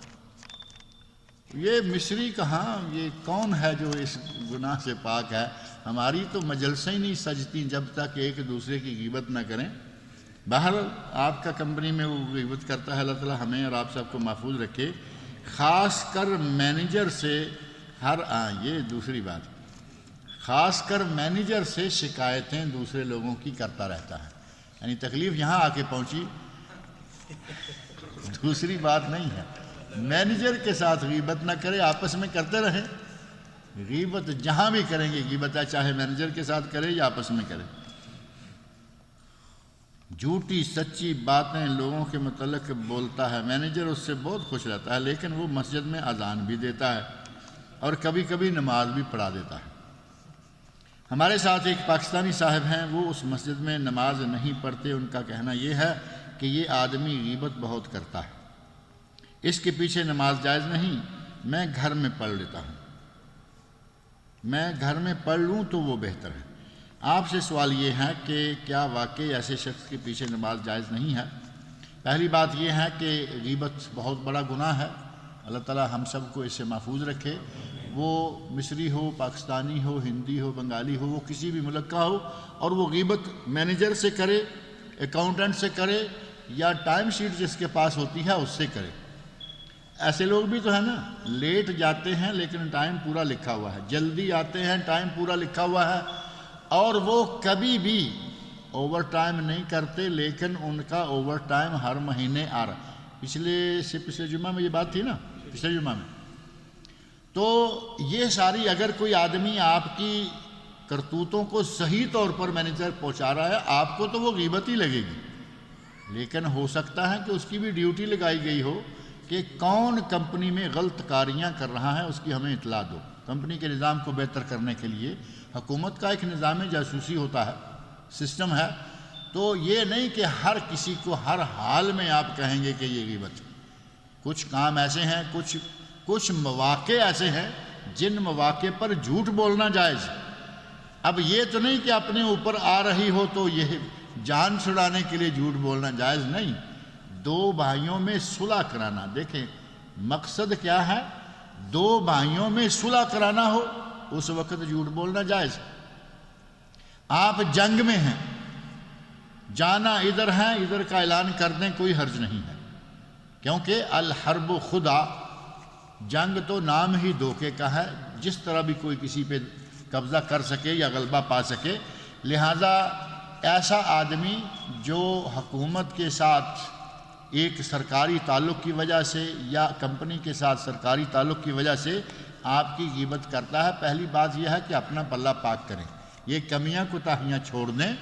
یہ مصری کہاں، یہ کون ہے جو اس گناہ سے پاک ہے؟ ہماری تو مجلسیں ہی نہیں سجتی جب تک ایک دوسرے کی غیبت نہ کریں۔ بہرحال آپ کا کمپنی میں وہ غیبت کرتا ہے، اللہ تعالیٰ ہمیں اور آپ سب کو محفوظ رکھے، خاص کر مینیجر سے یہ دوسری بات، خاص کر مینیجر سے شکایتیں دوسرے لوگوں کی کرتا رہتا ہے، یعنی تکلیف یہاں آ کے پہنچی، دوسری بات نہیں ہے۔ مینیجر کے ساتھ غیبت نہ کرے، آپس میں کرتے رہیں، غیبت جہاں بھی کریں گے غیبت ہے، چاہے مینیجر کے ساتھ کرے یا آپس میں کرے۔ جھوٹی سچی باتیں لوگوں کے متعلق بولتا ہے، مینیجر اس سے بہت خوش رہتا ہے، لیکن وہ مسجد میں اذان بھی دیتا ہے اور کبھی کبھی نماز بھی پڑھا دیتا ہے۔ ہمارے ساتھ ایک پاکستانی صاحب ہیں، وہ اس مسجد میں نماز نہیں پڑھتے، ان کا کہنا یہ ہے کہ یہ آدمی غیبت بہت کرتا ہے، اس کے پیچھے نماز جائز نہیں، میں گھر میں پڑھ لیتا ہوں، میں گھر میں پڑھ لوں تو وہ بہتر ہے۔ آپ سے سوال یہ ہے کہ کیا واقعی ایسے شخص کے پیچھے نماز جائز نہیں ہے؟ پہلی بات یہ ہے کہ غیبت بہت بڑا گناہ ہے، اللہ تعالیٰ ہم سب کو اس سے محفوظ رکھے، وہ مصری ہو، پاکستانی ہو، ہندی ہو، بنگالی ہو، وہ کسی بھی ملک کا ہو، اور وہ غیبت مینیجر سے کرے، اکاؤنٹنٹ سے کرے، یا ٹائم شیٹ جس کے پاس ہوتی ہے اس سے کرے۔ ایسے لوگ بھی تو ہیں نا، لیٹ جاتے ہیں لیکن ٹائم پورا لکھا ہوا ہے، جلدی آتے ہیں ٹائم پورا لکھا ہوا ہے، اور وہ کبھی بھی اوور ٹائم نہیں کرتے، لیکن ان کا اوور ٹائم ہر مہینے آ رہا۔ پچھلے جمعہ میں یہ بات تھی نا، پچھلے جمعہ میں، تو یہ ساری اگر کوئی آدمی آپ کی کرتوتوں کو صحیح طور پر مینیجر پہنچا رہا ہے، آپ کو تو وہ غیبت ہی لگے گی، لیکن ہو سکتا ہے کہ اس کی بھی ڈیوٹی لگائی گئی ہو کہ کون کمپنی میں غلط کاریاں کر رہا ہے، اس کی ہمیں اطلاع دو۔ کمپنی کے نظام کو بہتر کرنے کے لیے حکومت کا ایک نظام جاسوسی ہوتا ہے، سسٹم ہے، تو یہ نہیں کہ ہر کسی کو ہر حال میں آپ کہیں گے کہ یہ غیبت۔ کچھ کام ایسے ہیں، کچھ مواقع ایسے ہیں جن مواقع پر جھوٹ بولنا جائز ہے۔ اب یہ تو نہیں کہ اپنے اوپر آ رہی ہو تو یہ جان چھڑانے کے لیے جھوٹ بولنا جائز نہیں۔ دو بھائیوں میں صلح کرانا، دیکھیں مقصد کیا ہے، دو بھائیوں میں صلح کرانا ہو اس وقت جھوٹ بولنا جائز۔ آپ جنگ میں ہیں، جانا ادھر ہے، ادھر کا اعلان کر دیں، کوئی حرج نہیں ہے، کیونکہ الحرب خدا، جنگ تو نام ہی دھوکے کا ہے، جس طرح بھی کوئی کسی پہ قبضہ کر سکے یا غلبہ پا سکے۔ لہذا ایسا آدمی جو حکومت کے ساتھ ایک سرکاری تعلق کی وجہ سے یا کمپنی کے ساتھ سرکاری تعلق کی وجہ سے آپ کی غیبت کرتا ہے، پہلی بات یہ ہے کہ اپنا پلہ پاک کریں، یہ کمیاں کوتاہیاں چھوڑ دیں۔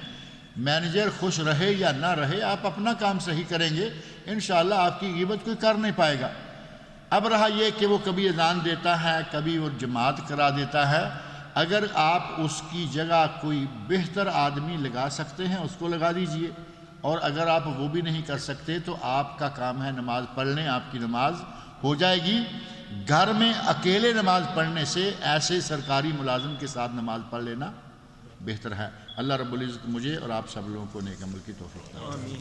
مینیجر خوش رہے یا نہ رہے، آپ اپنا کام صحیح کریں گے، انشاءاللہ آپ کی غیبت کوئی کر نہیں پائے گا۔ اب رہا یہ کہ وہ کبھی اذان دیتا ہے، کبھی وہ جماعت کرا دیتا ہے، اگر آپ اس کی جگہ کوئی بہتر آدمی لگا سکتے ہیں اس کو لگا دیجئے، اور اگر آپ وہ بھی نہیں کر سکتے تو آپ کا کام ہے نماز پڑھ لیں، آپ کی نماز ہو جائے گی۔ گھر میں اکیلے نماز پڑھنے سے ایسے سرکاری ملازم کے ساتھ نماز پڑھ لینا بہتر ہے۔ اللہ رب العزت مجھے اور آپ سب لوگوں کو نیک عمل کی توفیق دے۔